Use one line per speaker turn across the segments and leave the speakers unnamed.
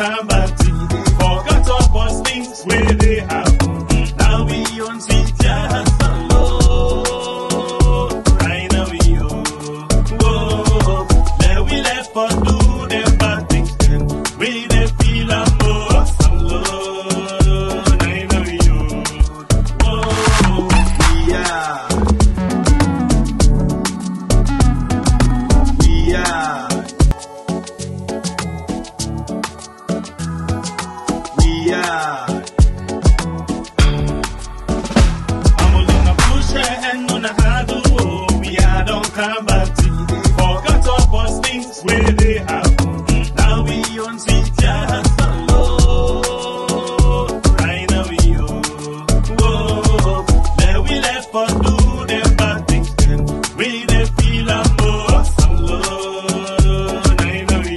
come back to. Forgot all those things where they happen. Now we on sweet jazz alone. Right now we now we left for do them bad things then. We they feel a more alone. Right now we come back to. Forgot all those things where they happen. Now we on sweet jazz alone. Right now we now we left for do them bad things then. We they feel a more alone. Right now we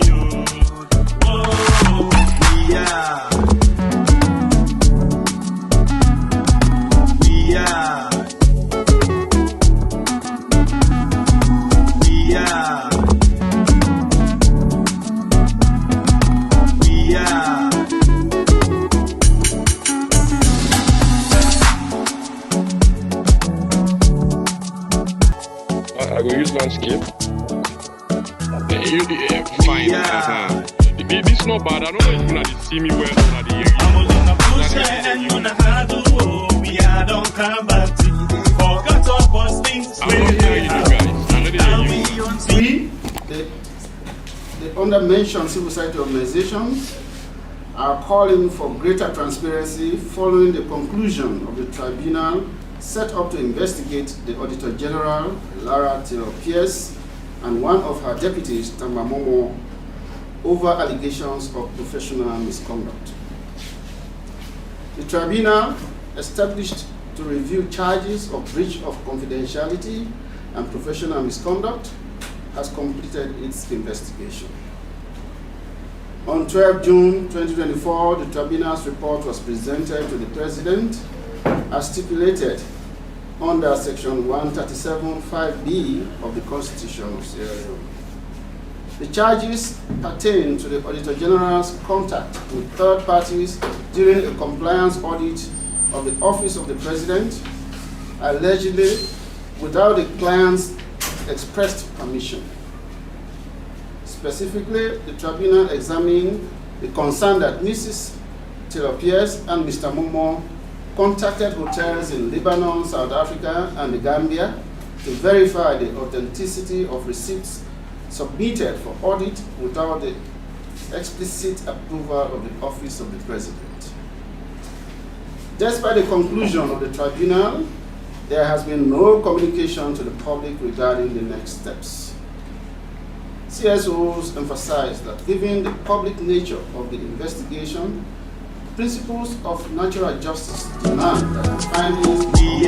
I go use landscape. Fine. This not bad. I don't know if you're gonna see me well or not.
I'm gonna push it and you're gonna have to we are don't come back to. Forgot all those things.
I'm not hearing you guys.
The under-mentioned civil society organizations are calling for greater transparency following the conclusion of the tribunal set up to investigate the Auditor General, Lara Pierce, and one of her deputies, Tamba Momo, over allegations of professional misconduct. The tribunal, established to review charges of breach of confidentiality and professional misconduct, has completed its investigation. On 12 June 2024, the tribunal's report was presented to the President as stipulated under Section 137(5)(b) of the Constitution of Sierra Leone. The charges pertain to the Auditor General's contact with third parties during a compliance audit of the Office of the President, allegedly without the client's expressed permission. Specifically, the tribunal examined the concern that Mrs. Taylor Pierce and Mr. Momo contacted hotels in Lebanon, South Africa, and the Gambia to verify the authenticity of receipts submitted for audit without the explicit approval of the Office of the President. Despite the conclusion of the tribunal, there has been no communication to the public regarding the next steps. CSOs emphasize that given the public nature of the investigation, principles of natural justice demand that the findings be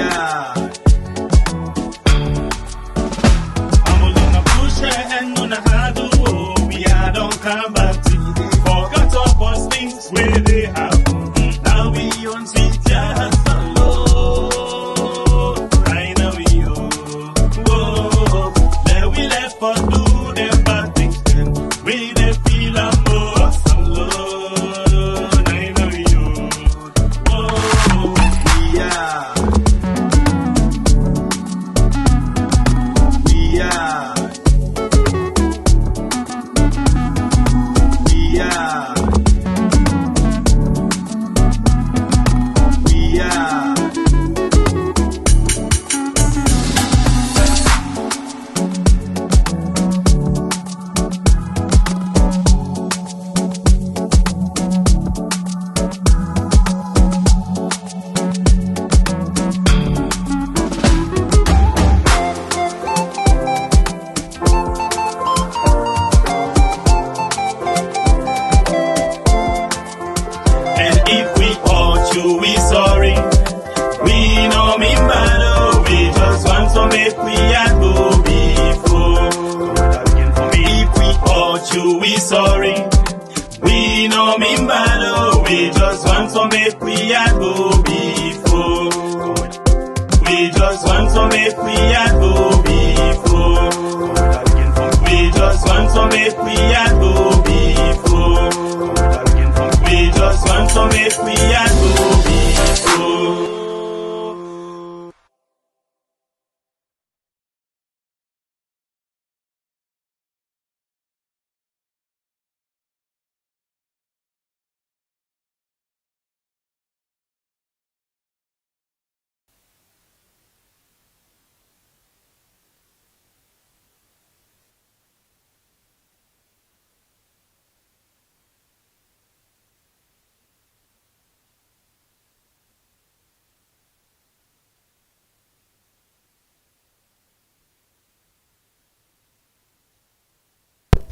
don't come back to. Forgot all those things where they happen. Now we on sweet jazz alone. Right now we now we left for do them bad things then. We they feel a more alone. Right now we sorry. We know me bad, we just want to make we a go before. We just want to make we a go before. We just want to make we a go before.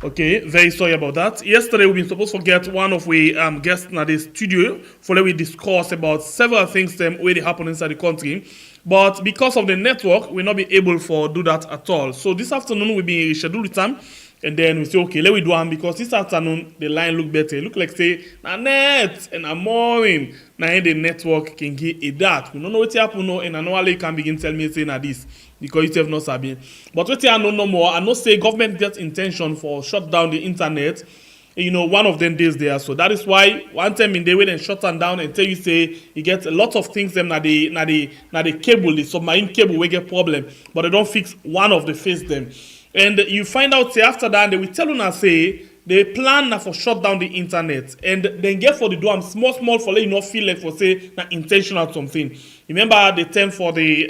Okay, very sorry about that. Yesterday we been supposed to get one of we guests in the studio for let we discuss about several things them where they happen inside the country. But because of the network, we'll not be able to do that at all. So this afternoon we'll be scheduled time. And then we say, okay, let we do one because this afternoon the line look better. It look like say na net and a morning. Now the network can get a that. We don't know what happen no and I know you can begin tell me say na this because you have not sabi. But what I know no more, I know say government get intention for shut down the internet. You know, one of them days there. So that is why one time in the way they shut them down and tell you say you get a lot of things them na the cable, the submarine cable will get problem, but they don't fix one of the face them. And you find out say after that they will tell you say they plan for shut down the internet and then get for the do am small for let you not feel like for say na intentional something. Remember the time for the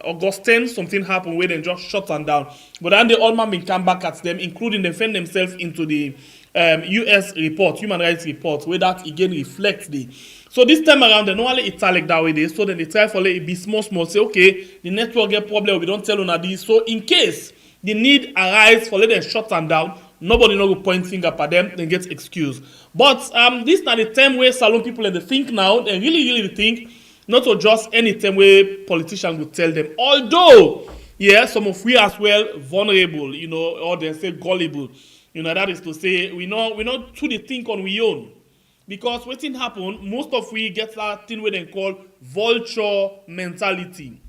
August 10 something happened where they just shut them down, but then the all man been come back at them, including they find themselves into the US report, human rights report, where that again reflects the. So this time around, they normally italic that way they so then they try for let it be small say okay the network get problem we don't tell on this, so in case the need arise for let them shut them down, nobody no go point finger at them, then get excused. But this not the time where salon people they think now, they really think not to just any time where politicians will tell them. Although, yeah, some of we as well vulnerable, you know, or they say gullible. You know, that is to say we not truly think on we own. Because what thing happen, most of we get that thing where they call vulture mentality.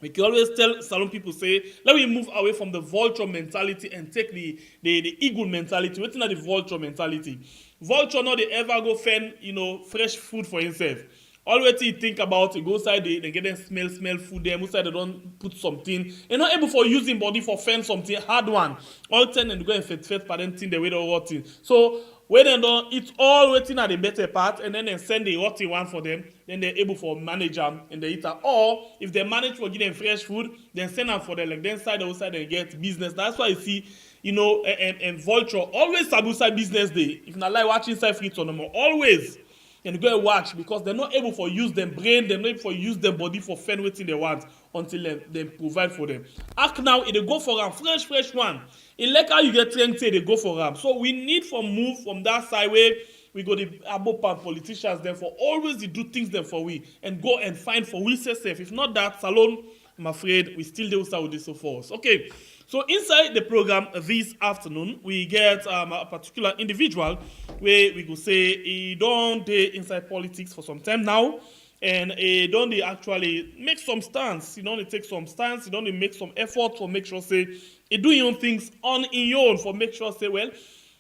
We can always tell salon people say, let me move away from the vulture mentality and take the eagle mentality. What's not the vulture mentality? Vulture not they ever go find, you know, fresh food for himself. Always you think about it, go outside they get them smell food there, outside they don't put something. You're not able for using body for find something hard one. All 10 and go and fet parenting the way they rotting. So when they don't eat all waiting at the better part and then they send the rotting one for them, then they're able for manage them and they eat it. Or if they manage to give them fresh food, then send them for them like then side outside and get business. That's why you see, you know, and vulture always outside business day. If not like watching side free tournament, always. And go and watch because they're not able for use them brain, they're not able for use them body for fend waiting they want until they provide for them. Act now, if they go for them, fresh one. In like how you get trained, they go for them. So we need for move from that side where we go the APPA politicians then for always to do things them for we and go and find for we say safe. If not that, Salon, I'm afraid we still do with this so forth. Okay. So inside the program this afternoon, we get a particular individual where we could say he don't dey inside politics for some time now, and he don't dey actually make some stance. He don't take some stance. He don't dey make some effort for make sure say he do your own things on his own for make sure say well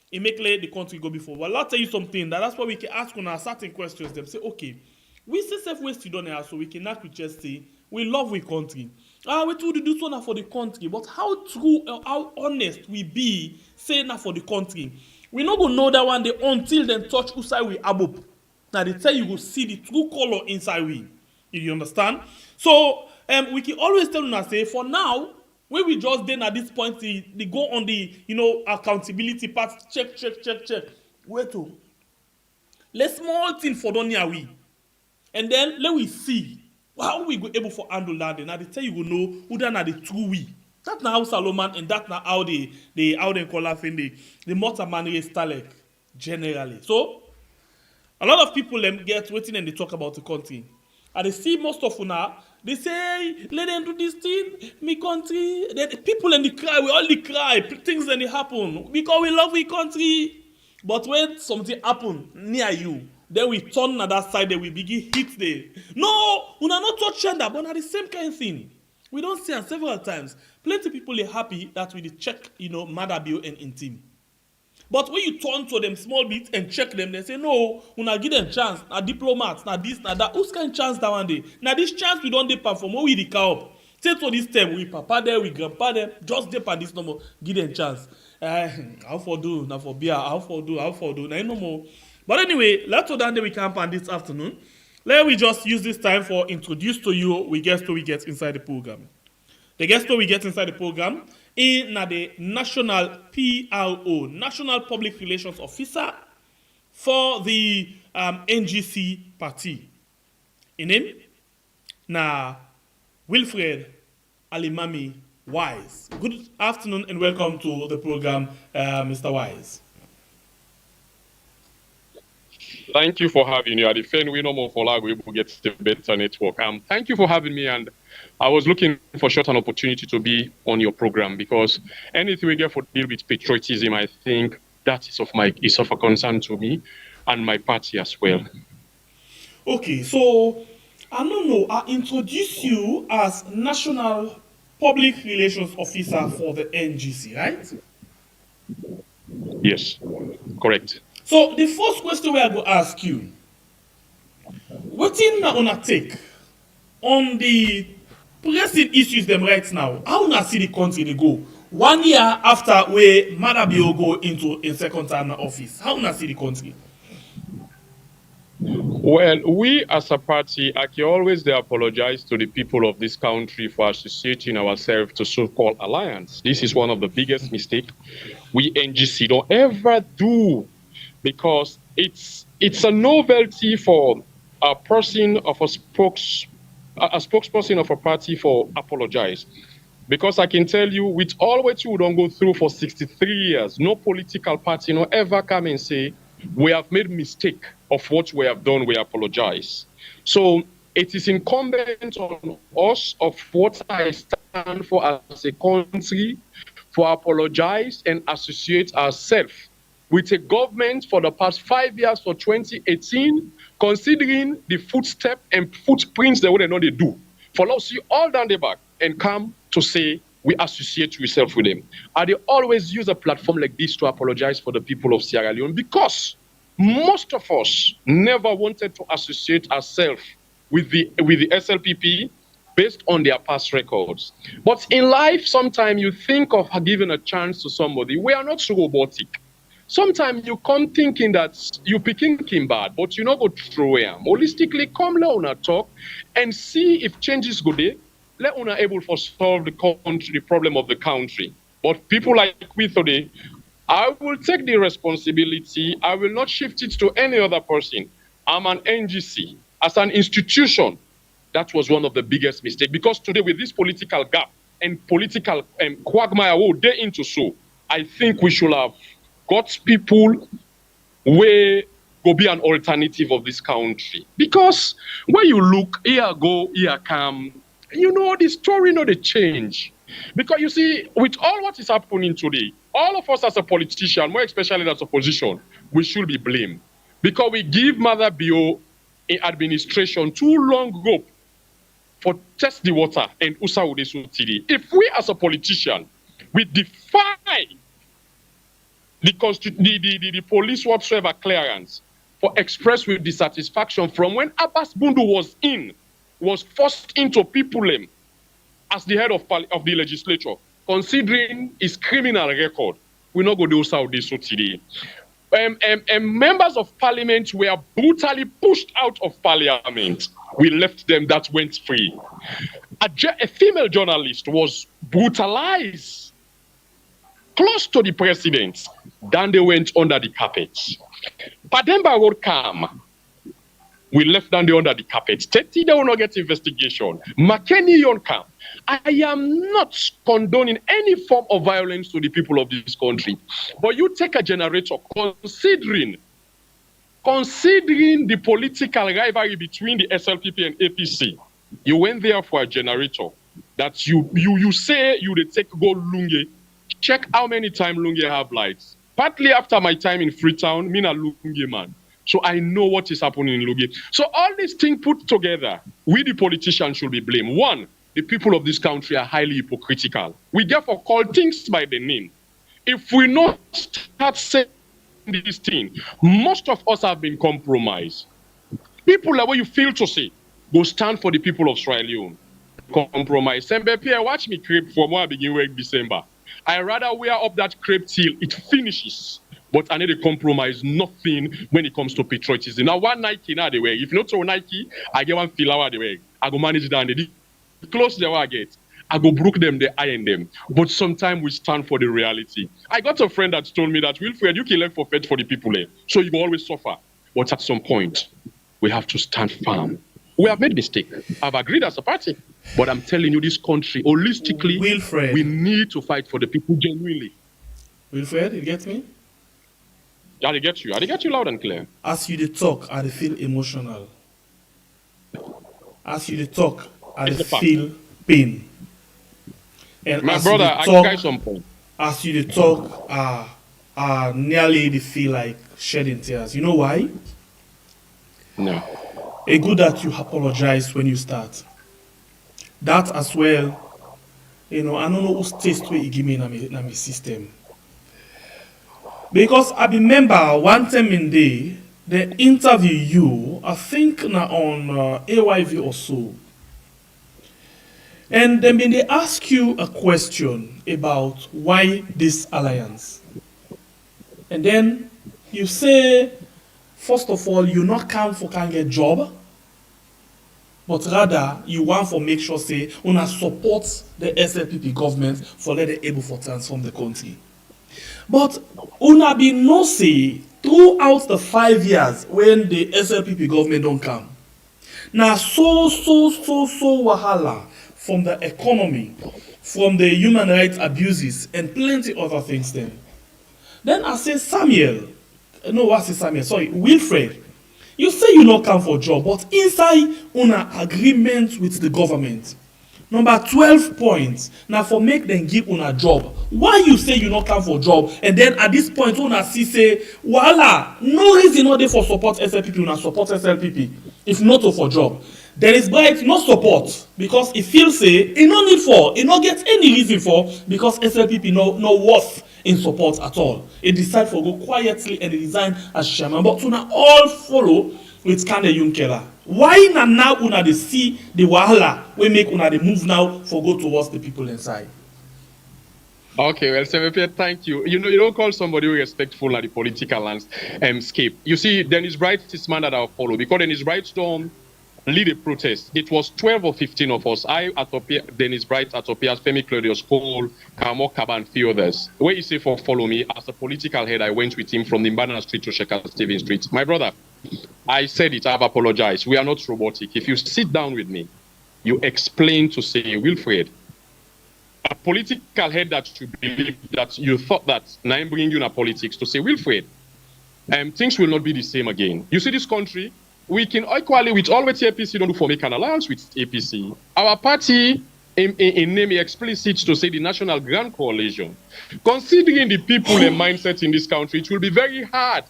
he make let the country go before. Well, I'll tell you something that's why we can ask on certain questions. Them say okay, we say safe ways to done so we can act with just say we love we country. We do this one for the country, but how true or how honest we be say now for the country? We not gonna know that one day until then touch inside we above. Now they tell you go see the true color inside we. You understand? So we can always tell them say for now, when we just then at this point they go on the accountability part, check. Wait to let small thing for don't we. And then let we see. How we go able for handle that? Now they tell you go know who that are the true we. That's not how Solomon and that's not how they call that thing the mortar man race talek generally. So a lot of people get waiting and they talk about the country. And they see most of now they say let them do this thing, me country. Then people and they cry, we all cry, things and they happen because we love we country. But when something happen near you, then we turn on that side, then we begin hit the. No, we are not touching that, but not the same kind of thing. We don't see it several times. Plenty people are happy that we check, mother bill and intim. But when you turn to them small bit and check them, they say, no, we not give them chance. Now diplomats, now this, now that. Who's kind of chance that one day? Now this chance we don't depend from where we the up. Say to this time, we papa there, we grandpa there, just depend this no more, give them chance. How for do, now for beer, how for do, now no more. But anyway, let's go down there we camp on this afternoon. Let me just use this time for introduce to you we get inside the program. The guest we get inside the program is the National PRO, National Public Relations Officer for the NGC party. In name, na Wilfred Alimami Wise. Good afternoon and welcome to the program, Mr. Wise.
Thank you for having me. I defend we no more for we will get the better network. Thank you for having me, and I was looking for an opportunity to be on your program because anything we get for deal with patriotism, I think that is of a concern to me and my party as well.
Okay, so I don't know. I introduce you as National Public Relations Officer for the NGC, right?
Yes, correct.
So the first question we are going to ask you, what in una take on the pressing issues them right now? How una see the country they go 1 year after where Madabio go into a second term office? How una see the country?
Well, we as a party, I can always apologize to the people of this country for associating ourselves to so-called alliance. This is one of the biggest mistakes we NGC don't ever do, because it's a novelty for a person of a spokesperson of a party for apologize. Because I can tell you, with all what you don't go through for 63 years, no political party no ever come and say, we have made mistake of what we have done, we apologize. So it is incumbent on us of what I stand for as a country for apologize and associate ourselves with a government for the past 5 years, for 2018, considering the footstep and footprints that what they do. For us, you all down the back and come to say, we associate yourself with them. And they always use a platform like this to apologize for the people of Sierra Leone, because most of us never wanted to associate ourselves with the SLPP based on their past records. But in life, sometimes you think of giving a chance to somebody. We are not so robotic. Sometimes you come thinking that you're picking bad, but you not go through him. Holistically, come let una talk and see if changes go there. Let una able to solve the country, the problem of the country. But people like we today, I will take the responsibility. I will not shift it to any other person. I'm an NGC. As an institution, that was one of the biggest mistakes. Because today, with this political gap and political quagmire, day into so, I think we should have got people where go be an alternative of this country. Because when you look, here go, here come, you know, the story, the change. Because you see, with all what is happening today, all of us as a politician, more especially as opposition, we should be blamed. Because we give Mother Bio in administration too long ago for test the water and Usa Udesu TD. If we as a politician, we defy the police whatsoever clearance for express with dissatisfaction from when Abbas Bundu was forced into peoplem as the head of the legislature, considering his criminal record, we not go do Saudi so today. Members of parliament were brutally pushed out of parliament. We left them, that went free. A female journalist was brutalized close to the president. Then they went under the carpet. Pademba Road come. We left down under the carpet. Teti, they will not get investigation. McKinney yon come. I am not condoning any form of violence to the people of this country. But you take a generator, considering the political rivalry between the SLPP and APC, you went there for a generator that you say you take go Lunge. Check how many times Lunge have lights. Partly after my time in Freetown, me na Lunge man. So I know what is happening in Lunge. So all these things put together, we the politicians should be blamed. One, the people of this country are highly hypocritical. We therefore call things by the name. If we not start saying this thing, most of us have been compromised. People like what you feel to say, go stand for the people of Sierra Leone. Compromise. Sembe Pierre, watch me crepe from when I begin work December. I rather wear up that crepe till it finishes. But I need to compromise nothing when it comes to patriotism. Now, one Nike now they wear. If not so Nike, I get one filler they wear. I go manage down the close the way I get. I go broke them, they iron them. But sometimes we stand for the reality. I got a friend that told me that Wilfred, you can learn for fed for the people there. So you will always suffer. But at some point, we have to stand firm. We have made mistake. I've agreed as a party. But I'm telling you, this country, holistically,
Wilfred.
we need to fight for the people genuinely.
Wilfred, you get me?
I get you. I get you loud and clear.
As you dey talk, I dey feel emotional. As you dey talk, I dey feel pain. And
My
as
brother,
you
I
dey talk,
carry some point.
as you dey talk, nearly dey feel like shedding tears. You know why?
No.
It's good that you apologize when you start. That as well, I don't know whose taste way you give me in my system. Because I remember one time in day, they interview you, I think na on AYV or so. And then they ask you a question about why this alliance. And then you say, first of all, you not come for can get job, but rather you want for make sure say una support the SLPP government for let them able for transform the country. But una be no say throughout the 5 years when the SLPP government don't come. Now so wahala from the economy, from the human rights abuses and plenty other things then. Then I say Wilfred, you say you not come for job, but inside una agreement with the government. Number 12 points. Now for make them give una job. Why you say you not come for job? And then at this point, una see say, voila, no reason not there for support SLPP, una support SLPP. If not for job. There is bright no support because it feels say it no need for, it not get any reason for because SLPP no worth in support at all. It decide for go quietly and resign as chairman. But una all follow with Kande Yunkela. Why now una dey see the wahala we make una dey move now for go towards the people inside?
Okay, well, Semepe, thank you. You don't call somebody respectful at the political landscape. You see, Dennis Bright is man that I'll follow because Dennis Bright don't lead a protest. It was 12 or 15 of us. I, Atopia, Dennis Bright, Atopias, Femi Claudius, Cole, Kamo, Kaba, and few others. Where you say for follow me, as a political head, I went with him from the Mbana Street to Sheka Stephen Street. My brother, I said it, I've apologized. We are not robotic. If you sit down with me, you explain to say, Wilfred, a political head that you believe that you thought that now I'm bringing you in politics to say, Wilfred, things will not be the same again. You see this country, we can equally with all what APC don't do for make an alliance with APC. Our party in name explicit to say the National Grand Coalition. Considering the people and mindset in this country, it will be very hard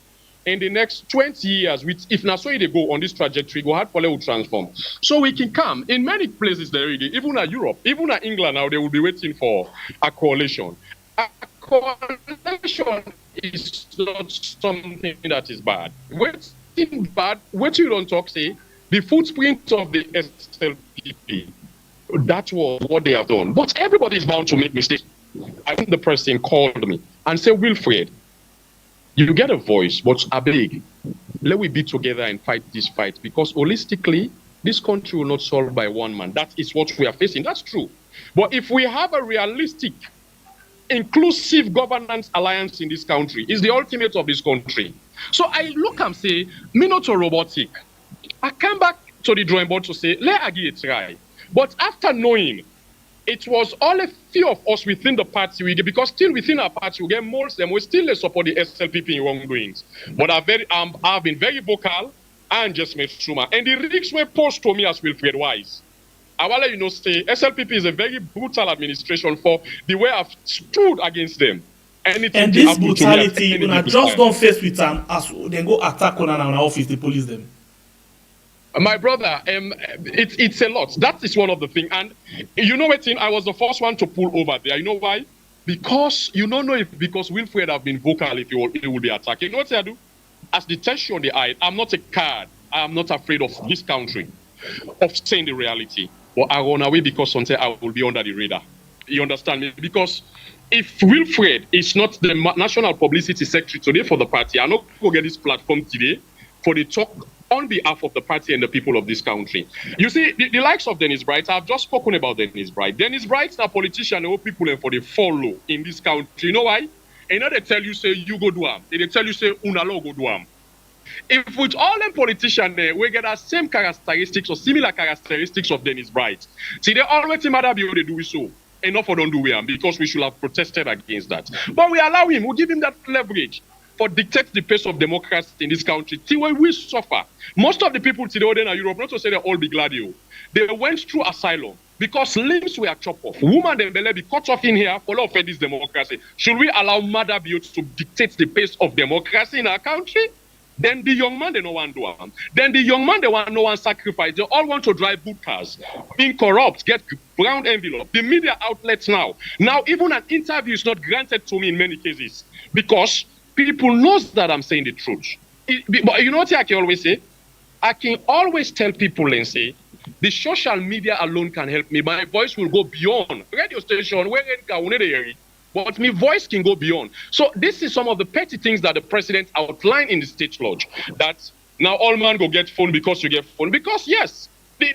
in the next 20 years, which if not so they go on this trajectory, go hard for will transform. So we can come in many places there already, even at Europe, even at England now, they will be waiting for a coalition. A coalition is not something that is bad. Bad, what you don't talk, say, the footprint of the SLPP, that was what they have done. But everybody is bound to make mistakes. I think the person called me and said, Wilfred, you get a voice, but I beg, let we be together and fight this fight because holistically, this country will not solve by one man. That is what we are facing. That's true. But if we have a realistic, inclusive governance alliance in this country, is the ultimate of this country. So I look and say, me not a robotic. I come back to the drawing board to say, let I give it a try. But after knowing, it was all a few of us within the party, because still within our party, we get most them, we still support the SLPP in wrongdoings. But I've been very vocal and just made sure. And the risks were posed to me as Wilfred Wise. I will let you know, say, SLPP is a very brutal administration for the way I've stood against them.
And this brutality, when I just don't face with them, as they go attack on our office, they police them.
My brother, it's a lot. That is one of the things. And you know what, I was the first one to pull over there. You know why? Because you don't know if because Wilfred have been vocal if he will be attacked. You know what I do? As the test on the eye, I'm not a coward. I'm not afraid of this country, of saying the reality. But I run away because sometimes I will be under the radar. You understand me? Because if Wilfred is not the national publicity secretary today for the party, I'm not going to get this platform today for the talk on behalf of the party and the people of this country. You see, the likes of Dennis Bright, I've just spoken about Dennis Bright. Dennis Bright is a politician who people and for the follow in this country. You know why? And now they tell you, say, you go do am. They tell you, say, unalo go do am. If with all them politicians there, we get the same characteristics or similar characteristics of Dennis Bright. See, they always matter be they do so. Enough for don't do it because we should have protested against that. But we allow him, we give him that leverage for dictate the pace of democracy in this country till we suffer. Most of the people today in Europe, not to say they all be glad you, they went through asylum because limbs were chopped off. Women and belly be cut off in here for love for this democracy. Should we allow mother be to dictate the pace of democracy in our country? Then the young man, they no one do it. Then the young man, they want no one sacrifice. They all want to drive good cars, being corrupt, get brown envelope. The media outlets now even an interview is not granted to me in many cases because people knows that I'm saying the truth. But you know what I can always say? I can always tell people and say, the social media alone can help me. My voice will go beyond radio station, but my voice can go beyond. So this is some of the petty things that the president outlined in the state lodge. That now all man go get phone because you get phone. Because yes, the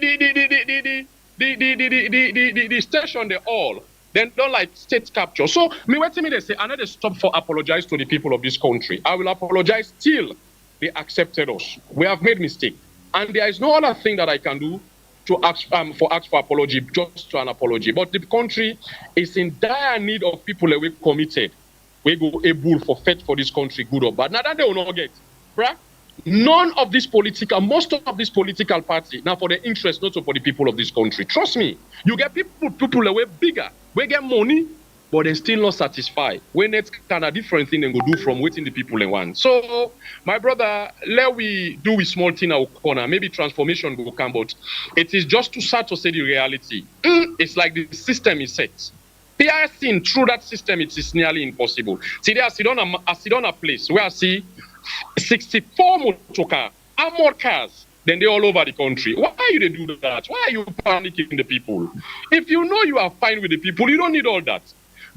station they all then don't like state capture. So me wait me they say I need to stop for apologize to the people of this country. I will apologize till they accepted us. We have made mistake, and there is no other thing that I can do to ask for apology, just to an apology. But the country is in dire need of people that we committed. We go able for fight for this country, good or bad. Now that they will not get, bruh. Most of this political party, now for the interest, not for the people of this country. Trust me, you get people that way bigger, we get money, but they're still not satisfied. When it's kind of different thing they go do from waiting the people they want. So, my brother, let we do a small thing our corner. Maybe transformation will come, but it is just too sad to say the reality. It's like the system is set. Piercing through that system, it is nearly impossible. Today, I sit on a place where I see 64 motor cars, armored cars, then they're all over the country. Why are you they do that? Why are you panicking the people? If you know you are fine with the people, you don't need all that.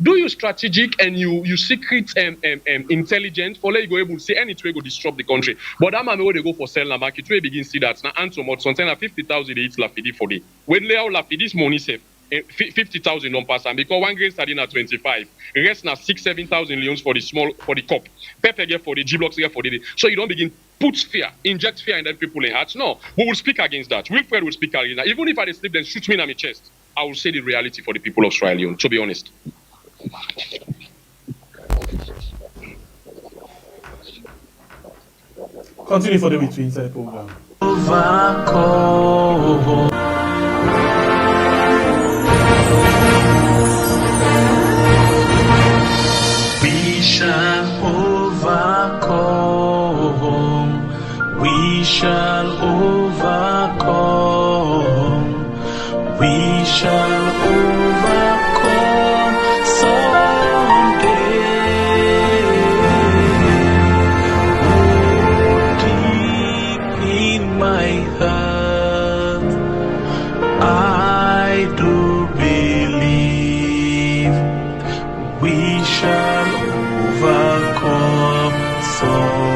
Do you strategic and you secret intelligence for let you go able to see any way go disrupt the country. But that man where they go for sell na market where begin see that now answer more something 50,000 they eat lafidi for day. When lay out lafidi money safe 50,000 don't pass and because one grain sardine at 25. Rest now 6,000-7,000 leons for the cup. Pepper get for the G blocks get for the day. So you don't begin put fear, inject fear in that people in hearts. No, we will speak against that. Wilfred will speak against that. Even if I sleep then shoot me in my chest, I will say the reality for the people of Sierra Leone, to be honest.
Continue for the week inside the program.
We shall overcome. We shall overcome. We shall overcome someday. Oh, deep in my heart, I do believe we shall overcome someday.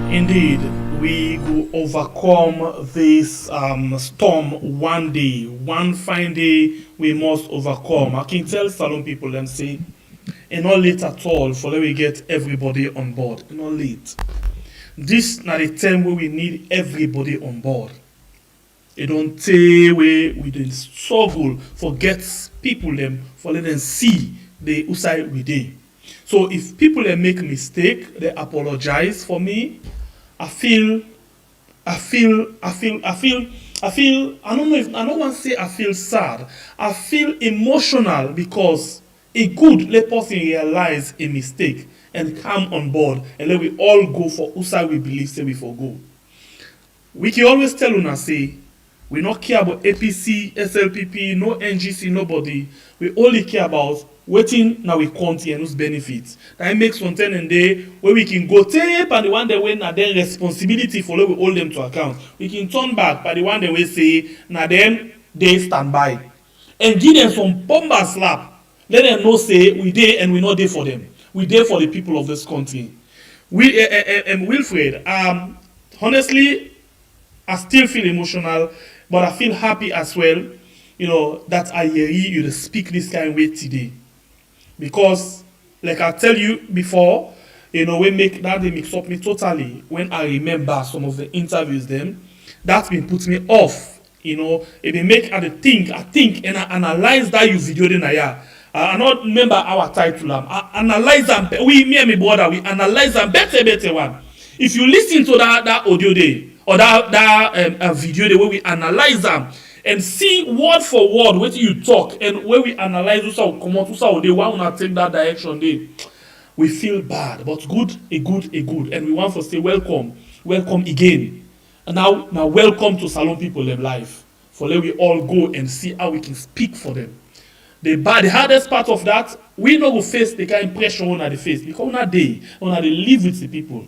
Indeed, we will overcome this storm one day. One fine day, we must overcome. I can tell Salon people and say, it's not late at all for let we get everybody on board. It's not late. This is not the time where we need everybody on board. It don't take away we don't struggle for get people them for let them see the outside we did. So if people they make mistake, they apologize for me. I don't want to say I feel sad. I feel emotional because it good let person realize a mistake and come on board and let we all go for outside we believe say we forgo. We can always tell una say we not care about APC, SLPP, no NGC, nobody. We only care about waiting now we country and whose benefits. That makes one ten and day where we can go tape and the one that when na then responsibility for we hold them to account. We can turn back by the one that we say na then they stand by. And give them some bomber slap. Let them know say we there and we not there for them. We there for the people of this country. We Wilfred, honestly, I still feel emotional, but I feel happy as well, you know, that I hear you to speak this kind of way today. because, like I tell you before, we make that they mix up me totally when I remember some of the interviews them. That's been put me off. It they make I think, and I analyze that you video then I not remember our title. I analyze them. Me and my brother, we analyze them better one. If you listen to that audio day or that video the way we analyze them and see word for word what you talk and where we analyze also come out also they want to take that direction they we feel bad but good, and we want to say welcome again. And now welcome to Salon people in life. For let we all go and see how we can speak for them. The hardest part of that, we no go face the kind of pressure on the face because they live with the people.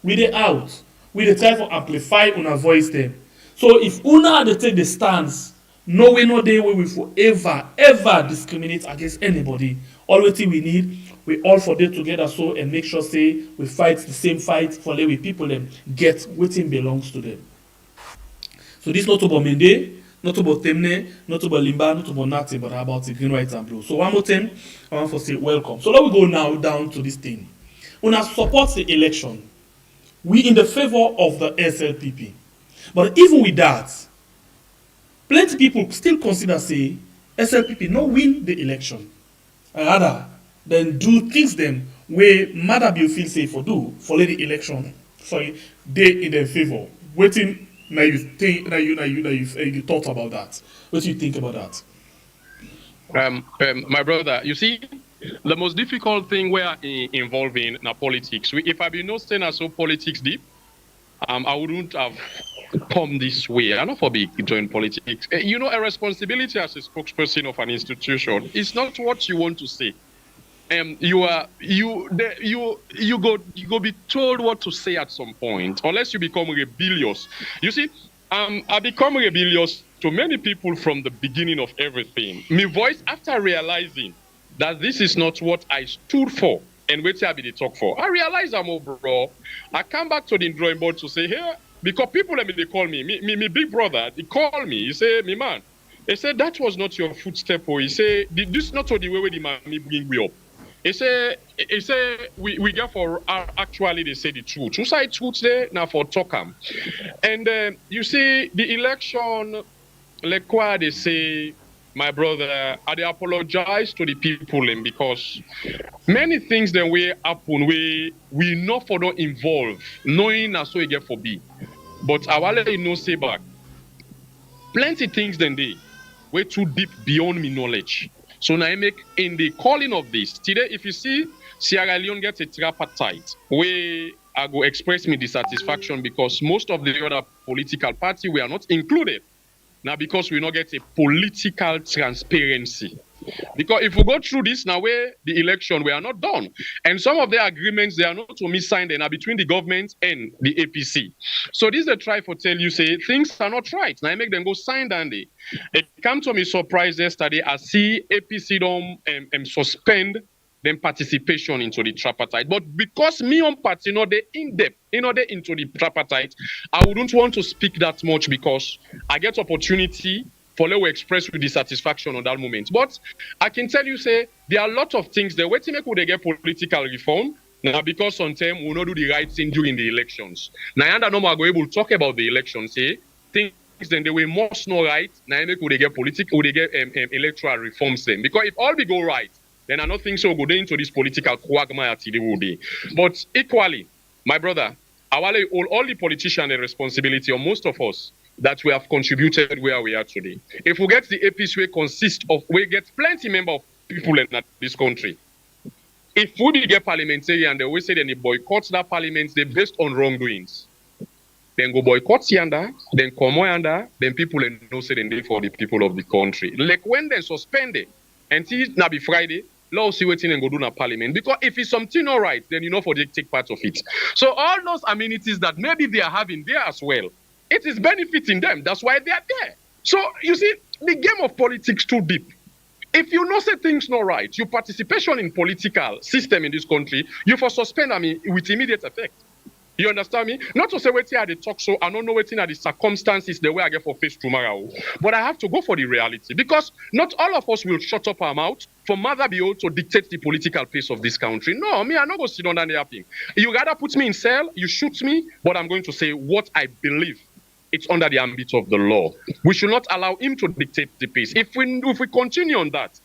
We they out. We they try to amplify and voice them. So if una they take the stance, no way no day we will forever ever discriminate against anybody. All what we need, we all for them together so and make sure say we fight the same fight for let we people them get what belongs to them. So this not about Mende, not about Temne, not about Limba, not about nothing, but about the green, white, and blue. So one more thing, I want to say welcome. So let we go now down to this thing. Una support the election. We in the favor of the SLPP. But even with that, plenty people still consider say SLPP no win the election. Rather than do things them where Mother Bill feel safe for do for the election. Sorry, they in their favor. Waiting. Now you think you thought about that. What do you think about
that? My brother, you see, the most difficult thing we are involved in politics. If I be no saying so politics deep, I wouldn't have come this way. I'm not for big join politics. A responsibility as a spokesperson of an institution is not what you want to say. You go be told what to say at some point, unless you become rebellious. You see, I become rebellious to many people from the beginning of everything. My voice after realizing that this is not what I stood for and what I be the talk for. I realize I'm overall. I come back to the drawing board to say, hey, because people they call me big brother, they call me, he say, me man, he said that was not your footstep, or he say, this is not the way the man bring me up. He say we get for actually they say the truth. Who say truth there now for talk and you see the election like what they say, my brother, I apologize to the people and because many things then we happen we not for not involve knowing as so we get for be. But I will let you know say back. Plenty things then they way too deep beyond me knowledge. So now I make in the calling of this today, if you see Sierra Leone gets a tripartite, where I go express me dissatisfaction because most of the other political party we are not included. Now because we not get a political transparency. Because if we go through this now where the election we are not done. And some of the agreements they are not to me signed and are between the government and the APC. So this is a try for tell you say things are not right. Now I make them go sign down there. It come to me surprise yesterday. I see APC don't suspend them participation into the tripartite. But because me on party they in depth, they into the tripartite, I wouldn't want to speak that much because I get opportunity for let we express with dissatisfaction on that moment. But I can tell you, say, there are a lot of things there. Wait till they get political reform. Now, because sometimes we not do the right thing during the elections. Now, I know I'm able to talk about the elections, say, things then they were must not right. Now, they get political, they get electoral reforms then. Because if all we go right, then I don't think so go into this political quagmire till they will be. But equally, my brother, all the politicians the responsibility, or most of us, that we have contributed where we are today. If we get the APC, we get plenty member of people in this country. If we get parliamentarian, they always say they boycott that parliament, they based on wrongdoings. Then go boycott yonder, then come yonder, then people know say they for the people of the country. Like when they suspend it, until now be Friday, law see waiting and go do na parliament. Because if it's something all right, then you know for they take part of it. So all those amenities that maybe they are having there as well, it is benefiting them. That's why they are there. So, you see, the game of politics too deep. If you know say things not right, your participation in political system in this country, you for suspend with immediate effect. You understand me? Not to say waiting at the talk show, I don't know waiting at the circumstances the way I get for face tomorrow. But I have to go for the reality because not all of us will shut up our mouth for mother be able to dictate the political pace of this country. No, me, I'm not going to sit on that thing. You rather put me in cell, you shoot me, but I'm going to say what I believe. It's under the ambit of the law. We should not allow him to dictate the pace. If we continue on that,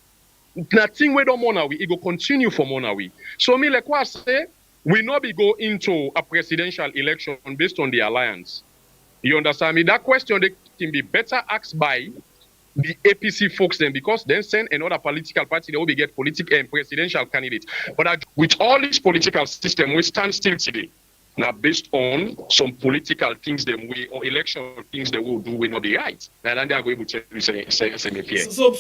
nothing we don't money, it will continue for money. So me, like what I say, we not be go into a presidential election based on the alliance. You understand me? That question they can be better asked by the APC folks then, because then send another political party, they will be get political and presidential candidates. But with all this political system, we stand still today. Now, based on some political things them we or election things they will do will not be right. And then they are going to tell you say
So,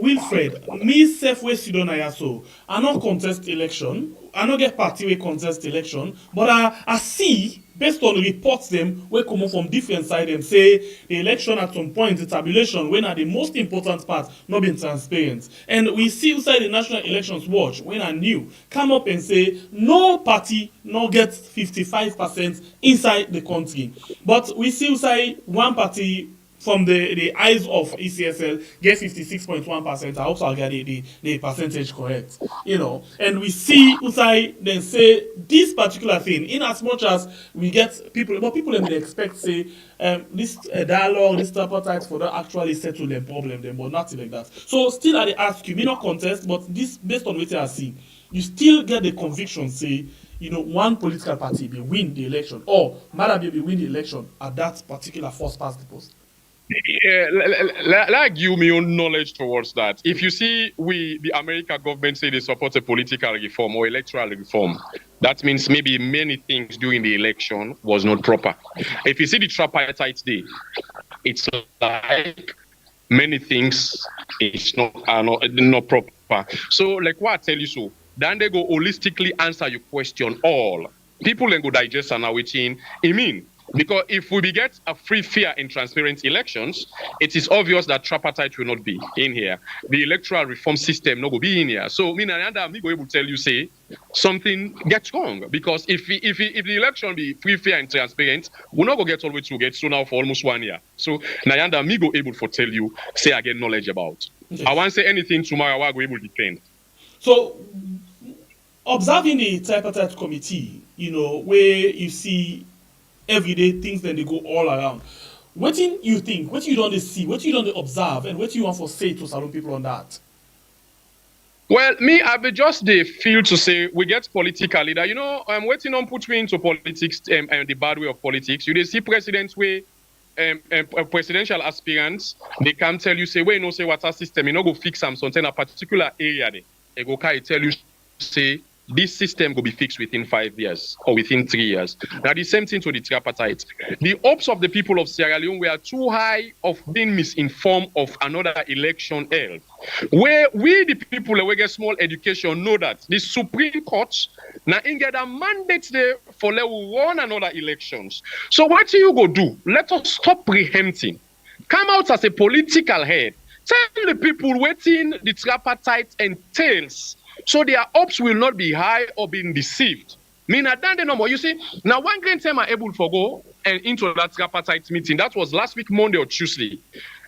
Wilfred, me self way Sidon so I not contest election. I not get party way contest election, but I see based on reports them we come from different side them say the election at some point the tabulation when are the most important part not being transparent, and we see inside the National Elections Watch when I new come up and say no party no get 55% inside the country, but we see inside one party from the eyes of ECSL get 56.1%. I hope I'll get the percentage correct. You know, and we see Usai then say this particular thing, in as much as we get people, but people then expect say this dialogue, this tripartite for that actually settle the problem, them, but nothing like that. So still I ask you, me not contest, but this based on what I see, you still get the conviction say, you know, one political party will win the election, or Madabi will win the election at that particular first past the post.
Like you, my own knowledge towards that. If you see the American government say they support a political reform or electoral reform, that means maybe many things during the election was not proper. If you see the tripartite day, it's like many things is not proper. So like what I tell you so, then they go holistically answer your question all. People then go digest and now waiting. I mean, because if we get a free, fair, and transparent elections, it is obvious that tripartite will not be in here. The electoral reform system not go be in here. So, me and me go able to tell you say something gets wrong, because if the election be free, fair, and transparent, we're not gonna get all the way to get so now for almost 1 year. So, Nayanda, me go able to tell you say I get knowledge about. Okay. I won't say anything tomorrow. I go able to defend.
So, observing the tripartite committee, you know, where you see everyday things, then they go all around. What do you think? What you don't see? What you don't observe? And what do you want to say to Salon people on that?
Well, me, I be just the feel to say we get political leader. You know, I'm waiting on put me into politics and the bad way of politics. You see presidents way, presidential aspirants, they can tell you say, well, no, say what's our system, you know, go fix something in a particular area. They go tell you say, this system will be fixed within 5 years or within 3 years. Now, the same thing to the tripartite. The hopes of the people of Sierra Leone were too high of being misinformed of another election held. Where we, the people who get small education, know that the Supreme Court now get a mandate there for let we run another elections. So what do you go do? Let us stop preempting. Come out as a political head. Tell the people waiting the tripartite entails, so their hopes will not be high or being deceived. Mean at that no more. You see, now one great time I able to go and into that tripartite meeting. That was last week, Monday or Tuesday.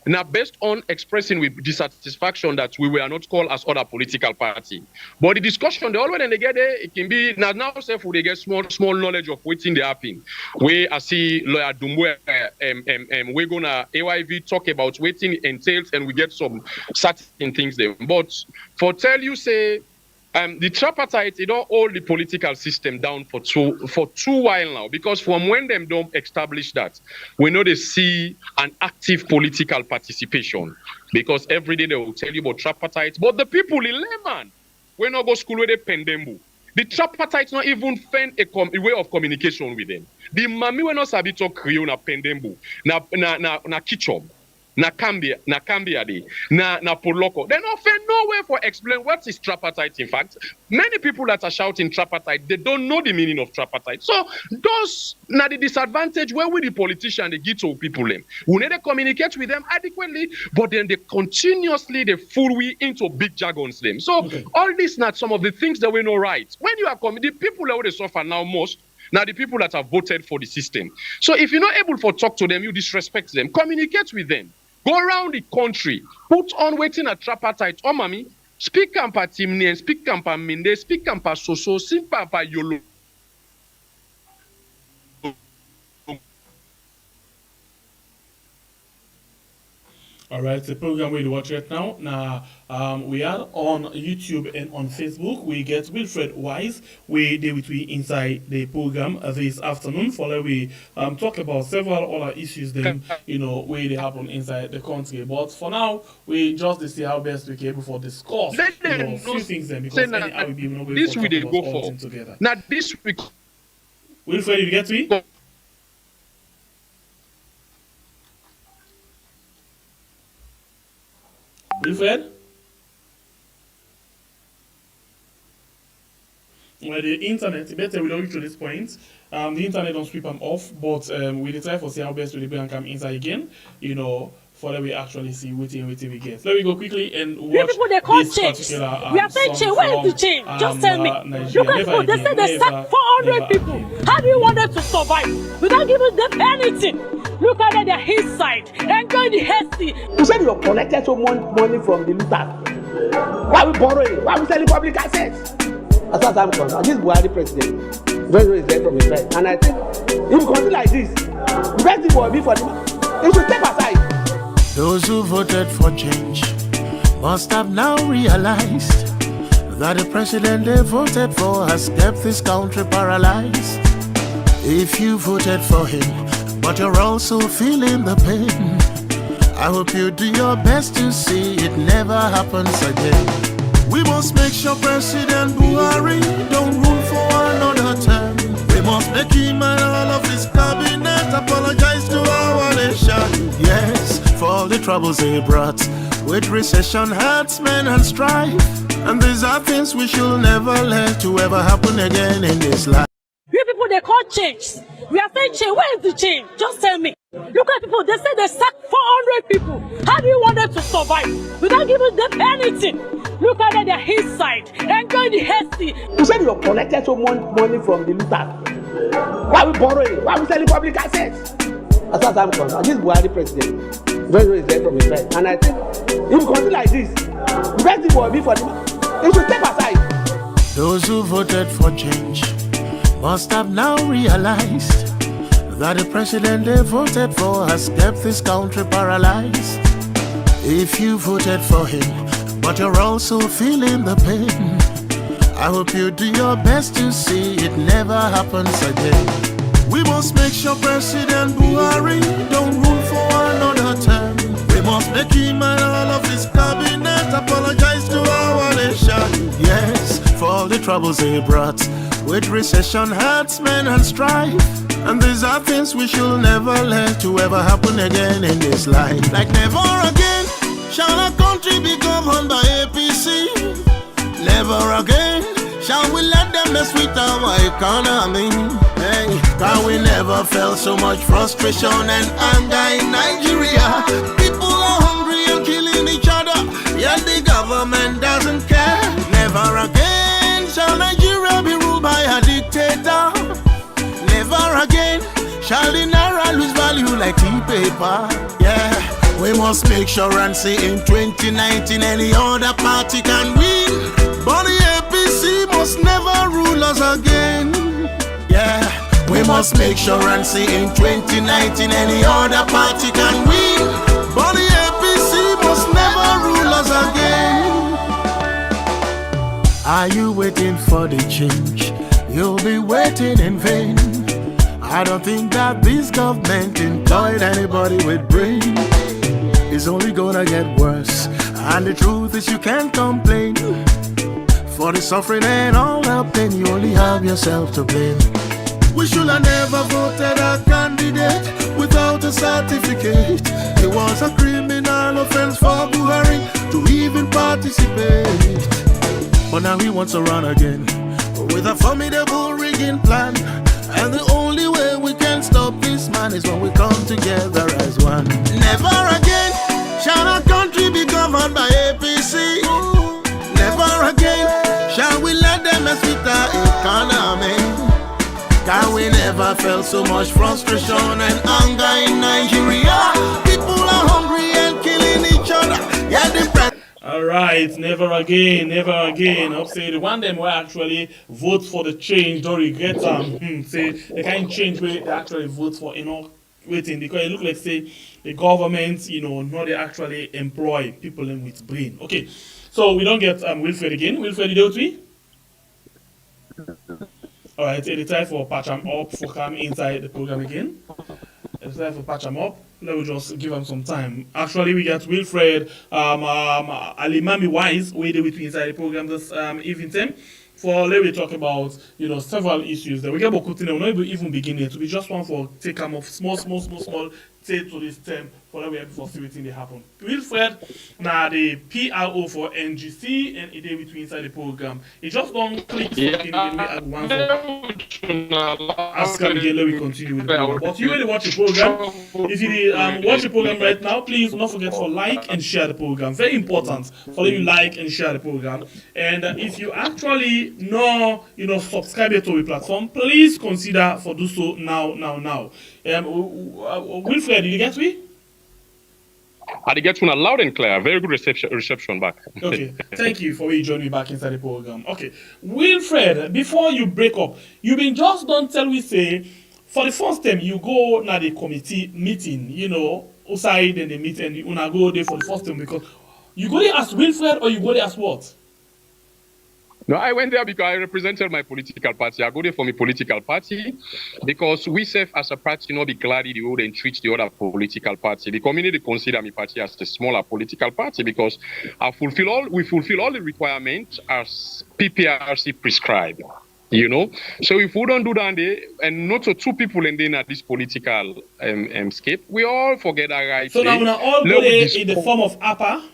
Now, based on expressing with dissatisfaction that we were not called as other political party. But the discussion, the always when they get there, it can be now self they get small knowledge of waiting they happen. We I see lawyer Dumwe we're gonna AYV talk about waiting entails, and we get some certain things there. But for tell you say the tripartite, it don't hold the political system down for two while now, because from when them don't establish that, we know they see an active political participation, because every day they will tell you about tripartite, but the people in layman, we not go school with the pendembu. The tripartite not even find a way of communication with them. The mami we not sabi talk Creole na pendembu, na kichom. Na Cambia Day, na Poloko. They don't find no way for explain what is tripartite. In fact, many people that are shouting tripartite, they don't know the meaning of tripartite. So those na the disadvantage where we the politician they get to people them. We need to communicate with them adequately, but then they continuously they fool we into big jargons them. So all this not some of the things that we know right. When you are the people that they suffer now most. Now, the people that have voted for the system. So if you're not able to talk to them, you disrespect them, communicate with them. Go around the country, put on waiting at Tripartite. Oh, mommy, speak campa timne, speak campa minde, speak campa soso, simpa pa yolo.
All right, the program we'll watch right now. Now, we are on YouTube and on Facebook. We get Wilfred Wise. We did with we inside the program this afternoon. For we talk about several other issues then, where they happen inside the country. But for now, we just to see how best we can able for discuss a few things then, because anyhow we not going
this
to
we
talk
they
about
go
all
for.
things together.
Now this week.
Wilfred, you get me? Wilfred? Well, the internet, better we don't reach to this point. The internet don't sweep them off, but we try for see how best we can come inside again, for that we actually see what we get. Let me go quickly and watch
people they call
this
change.
particular
We are saying change. Where is the change? Just tell me. Look at people. They say they sack 400 people. How do you want them to survive without giving them anything? Look at their hillside, enjoy the hasty.
You said you collected so much money from the looters. Why are we borrowing? Why are we selling public assets? As far as I'm concerned, this Buhari president, very is there from his right. And I think if you continue like this, the best thing will be for him. He should step aside.
Those who voted for change must have now realized that the president they voted for has kept this country paralyzed. If you voted for him, but you're also feeling the pain, I hope you do your best to see it never happens again. We must make sure President Buhari don't rule for another term. We must make him and all of his cabinet apologize to our nation. Yes, for all the troubles they brought with recession, herdsmen and strife. And these are things we should never let to ever happen again in this life.
You people they call change. We are saying change. Where is the change? Just tell me. Look at people. They say they sack 400 people. How do you want them to survive without giving them anything? Look at their hillside, enjoy the hasty.
You said you collected so much money from the looters. Why are we borrowing? Why are we selling public assets? As far as I'm concerned, this Buhari president, very is there from his right. And I think if you continue like this, the best thing will be for him. He should step aside.
Those who voted for change must have now realized that the president they voted for has kept this country paralyzed. If you voted for him, but you're also feeling the pain, I hope you do your best to see it never happens again. We must make sure President Buhari don't rule for another term. We must make him and all of his cabinet apologize to our nation. Yes, for all the troubles they brought with recession, herdsmen and strife. And these are things we should never let to ever happen again in this life. Like never again shall our country be governed by APC. Never again shall we let them mess with our economy. Hey, cause we never felt so much frustration and anger in Nigeria. People are hungry and killing each other, yet the government doesn't care. Never again shall Nigeria be ruled by a dictator. Never again shall the naira lose value like tea paper. Yeah, we must make sure and see in 2019 any other party can win, but the APC must never rule us again. Yeah, we must make sure and see in 2019 any other party can win, but the APC must never rule us again. Are you waiting for the change? You'll be waiting in vain. I don't think that this government employed anybody with brain. It's only gonna get worse, and the truth is you can't complain. For the suffering and all the pain, you only have yourself to blame. We should have never voted a candidate without a certificate. It was a criminal offense for Buhari to even participate. But now he wants to run again with a formidable rigging plan. And the only way we can stop this man is when we come together as one. Never again shall our country be governed by APC. Never again shall we let them mess with our economy. Cause we felt so much frustration and anger in Nigeria. People are hungry and killing each other. Yeah, the
All right, never again, never again. I'll say the one them will actually vote for the change, don't regret them. Say they can't change where they actually vote for, waiting, because it look like say the government, not they actually employ people in with brain. Okay, so we don't get Wilfred again. Wilfred, you do it? All right, it's time for patch him up for come inside the program again. It's time for patch him up. Let me just give him some time. Actually, we got Wilfred Alimami Wise waiting with me inside the program this evening time. For let me talk about several issues that we get about we're not even beginning to be just one for take them off small take to this term for that we have before see what they happen. Wilfred now the PRO for NGC and it is between inside the program. It just don't click something when we add one for ask him again, let me continue with the program. But you really watch the program. If you watch the program right now, please don't forget to like and share the program. Very important for you like and share the program. And if you actually subscribe to the platform, please consider for do so now. Wilfred, did you get me?
I did get one loud and clear. Very good reception back.
Okay, thank you for joining me back inside the program. Okay, Wilfred, before you break up, you been just don't tell we say for the first time you go na the committee meeting, outside and the meeting, you wanna go there for the first time because you go there as Wilfred or you go there as what?
No, I went there because I represented my political party. I go there for my political party because we serve as a party, not be glad the old and treat the other political party. The community consider my party as a smaller political party because we fulfill all the requirements as PPRC prescribed. So if we don't do that, and not so two people in this political scape, we all forget our rights.
So now we all go there in the form of APPA.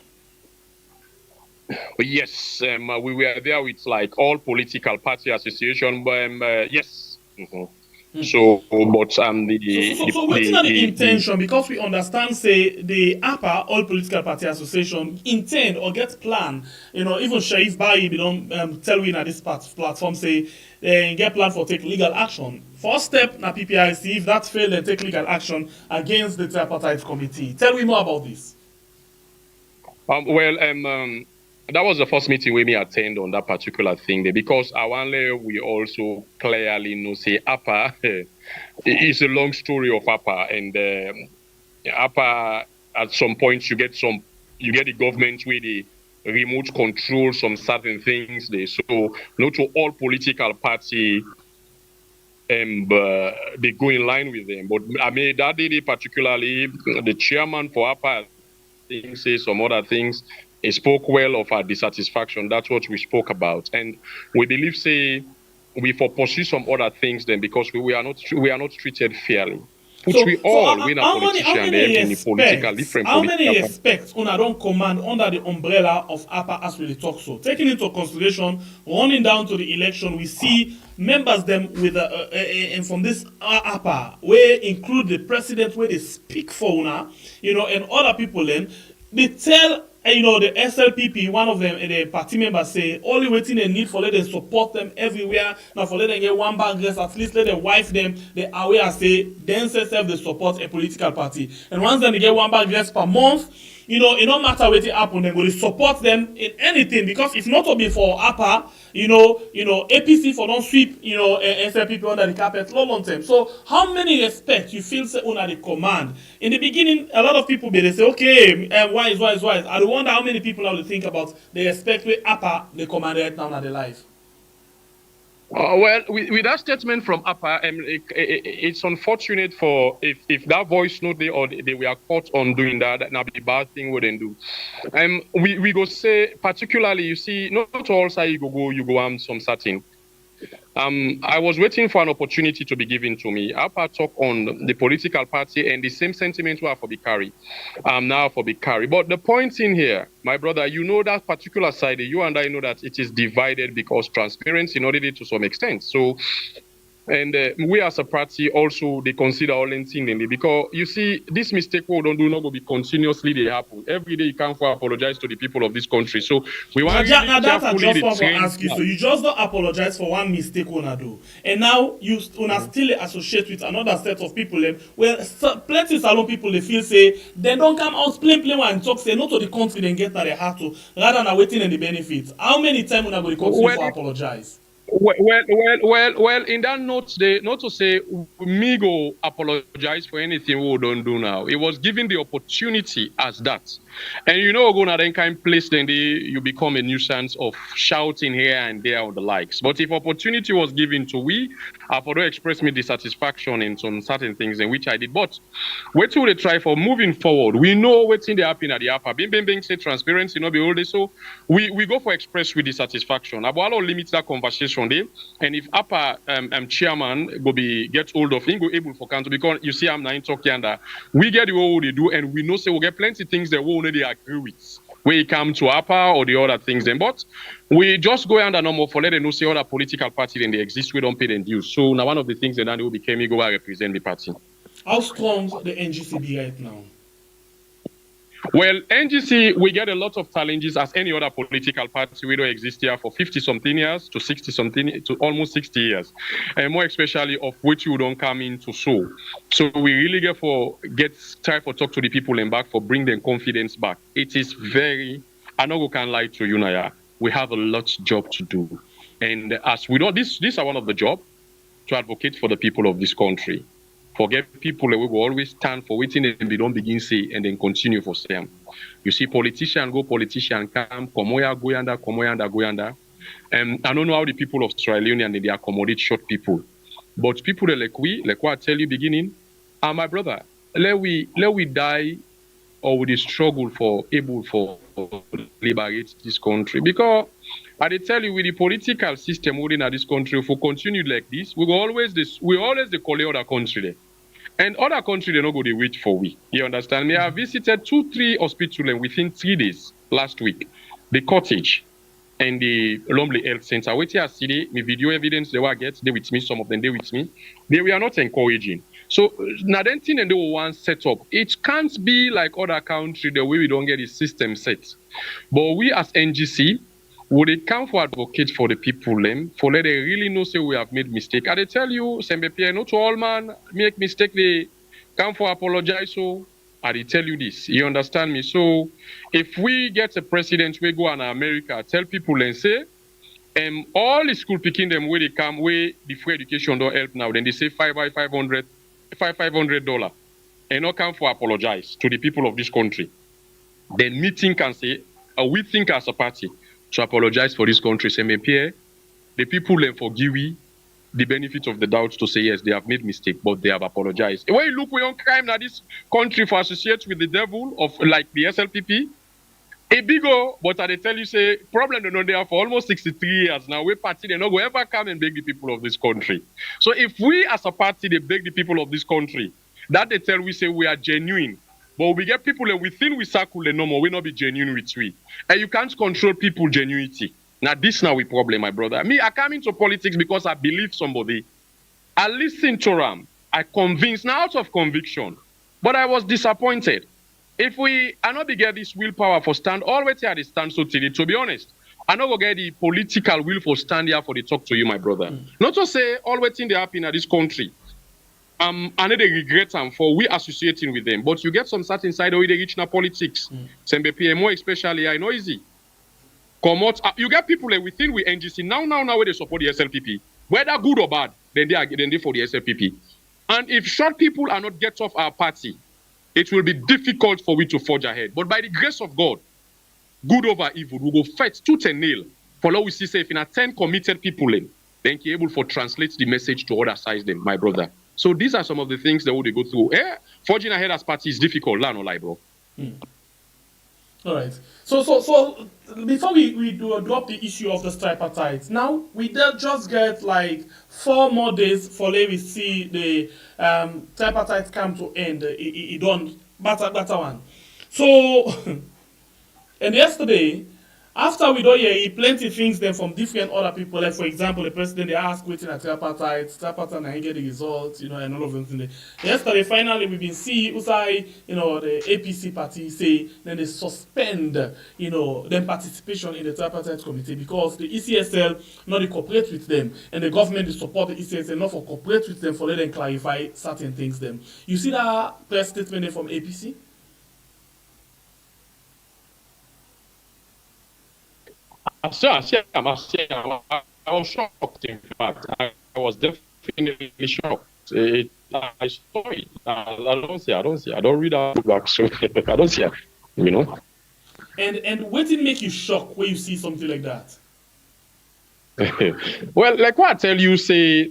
Yes, we were there with like all political party association, but yes. Mm-hmm. So, but
So what's the intention? Because we understand, say the APPA, all political party association, intend or get plan. Even Shaif Bayi, we don't tell we in this platform say they get plan for take legal action. First step na PPIC. If that fail, then take legal action against the Tripartite committee. Tell me more about this.
That was the first meeting we may attend on that particular thing there because we also clearly know say APPA it's a long story of APPA and APPA at some point you get the government where they remote control some certain things there. So not to all political party they go in line with them. But I mean that day particularly the chairman for APPA say some other things. He spoke well of our dissatisfaction. That's what we spoke about, and we believe, say, we for pursue some other things then because we are not treated fairly. Which we all, we are politicians,
how many aspects una don't command under the umbrella of APPA as we talk so? Taking into consideration, running down to the election, we see members them with and from this APPA, where include the president, where they speak for una, and other people then they tell. The SLPP, one of them, the party members say, only waiting they need for let them support them everywhere. Now for let them get one bag dress, at least let them wife them. They aware say, then say self they support a political party. And once then they get one bag dress per month, it don't matter what it happen, they're going to support them in anything because if not to be for APPA, APC for don't sweep, SLPP under the carpet long term. So how many respect you feel say under the command? In the beginning, a lot of people they say, okay, wise. I wonder how many people now think about the respect with APPA the command right now in their life.
With that statement from APPA, it's unfortunate for if that voice note or they were caught on doing that now be a bad thing wouldn't do. We go say particularly you see not all say you go some certain. I was waiting for an opportunity to be given to me. APPA talk on the political party and the same sentiments were for the carry. Now for the carry. But the point in here, my brother, that particular side, you and I know that it is divided because transparency not did it to some extent. So And we as a party also, they consider all things, because you see, this mistake we don't do not go be continuously they happen. Every day you come for apologize to the people of this country. So we want
Now,
really
now that I
carefully
just
the
want to
trend
ask you.
now.
So you just don't apologize for one mistake una do, and now you una still associate with another set of people. Well, plenty salon people they feel say they don't come out plain one and talk say not to the country they get that they have to rather than waiting and the benefits. How many times una go the continue
Well,
for apologize?
Well, in that note, they not to say me go apologize for anything we don't do now. It was given the opportunity as that. And you know, go now then kind place, then you become a nuisance of shouting here and there or the likes. But if opportunity was given to we, for to express me dissatisfaction in some certain things in which I did. But wait till they try for moving forward. We know what's in the happen at the APPA. Bing, say transparency, not be all this. So we go for express with dissatisfaction. About all limit that conversation there. And if APPA chairman go be get hold of him, go able for council, because you see I'm not talking and we get the way they do, and we know say we get plenty things that we already agree with. When it come to APPA or the other things then, but we just go under normal for let them know say other political party then they exist, we don't pay them dues. So now one of the things that they will become me go and represent the party.
How strong the NGC be right now?
Well, NGC, we get a lot of challenges as any other political party. We don't exist here for 50-something years to 60-something to almost 60 years. And more especially of which you don't come into so we really try for talk to the people and back for bring them confidence back. It is very, I know we can't lie to you, Naya. We have a lot job to do. And as we know, this are one of the job to advocate for the people of this country. Forget people that we will always stand for waiting and they don't begin say and then continue for them. You see politician come go yanda. I don't know how the people of Sierra Leone they accommodate short people. But people that like what I tell you beginning, my brother, let we die or we struggle for liberate this country. Because I tell you, with the political system within this country, if we continue like this, we always call other country there. And other country, they not go to wait for we. You understand me? I visited 2-3 hospitals within 3 days last week. The cottage and the Lumley Health Center. Wait here, see the video evidence they were get, they with me, some of them they with me. They were not encouraging. So now then thing and they want set up. It can't be like other country the way we don't get the system set. But we as NGC, would they come for advocate for the people for let they really know say we have made mistake? And they tell you, Sembepie, not to all man make mistake, they come for apologize. So I they tell you this. You understand me? So if we get a president, we go in America, tell people and say, all the school picking them where they come, where the free education don't help now, then they say $500, and not come for apologize to the people of this country. Then meeting can say, we think as a party to apologize for this country. Say, the people then forgive we the benefit of the doubt to say yes, they have made mistake, but they have apologized. When you look we on crime now, this country for associate with the devil of like the SLPP, a bigger, but I tell you say problem they're not there for almost 63 years now. We party they not go ever come and beg the people of this country. So if we as a party they beg the people of this country, that they tell we say we are genuine. But we get people within we circle the normal, we not be genuine with we. And you can't control people genuinity. Now this now we problem, my brother. Me, I come into politics because I believe somebody. I listen to them. I convinced, now out of conviction. But I was disappointed. If we are not get this willpower for stand, always here they stand so today, to be honest. I not go get the political will for stand here for the talk to you, my brother. Not to say always thing they happen in this country. I know they regret them for we associating with them, but you get some certain side where they reach now politics. Sembepie, more especially, I know easy. Come out, you get people within we NGC now where they support the SLPP, whether good or bad, then they for the SLPP. And if short people are not get off our party, it will be difficult for we to forge ahead. But by the grace of God, good over evil, we will fight tooth and nail. For now we see say if in a 10 committed people then you're able to translate the message to other sides them, my brother. So these are some of the things that they go through. Forging ahead as party is difficult, no lie, bro.
All right. So before we drop the issue of the tripartite, now we just get like 4 more days for let we see the tripartite come to end. It don't better one. So and yesterday, After we don't hear plenty things then from different other people, like for example, the president they ask waiting at tripartite and get the results, and all of them things. Yesterday, finally, we've been see Usai, the APC party say then they suspend, their participation in the tripartite committee because the ECSL not cooperate with them, and the government is support the ECSL not for cooperate with them for let them clarify certain things. Them, you see that press statement from APC.
I was shocked, in fact. I was definitely shocked. I saw it. I don't read out back, so I don't see it,
And what did make you shocked when you see something like that?
Well, like what I tell you, say,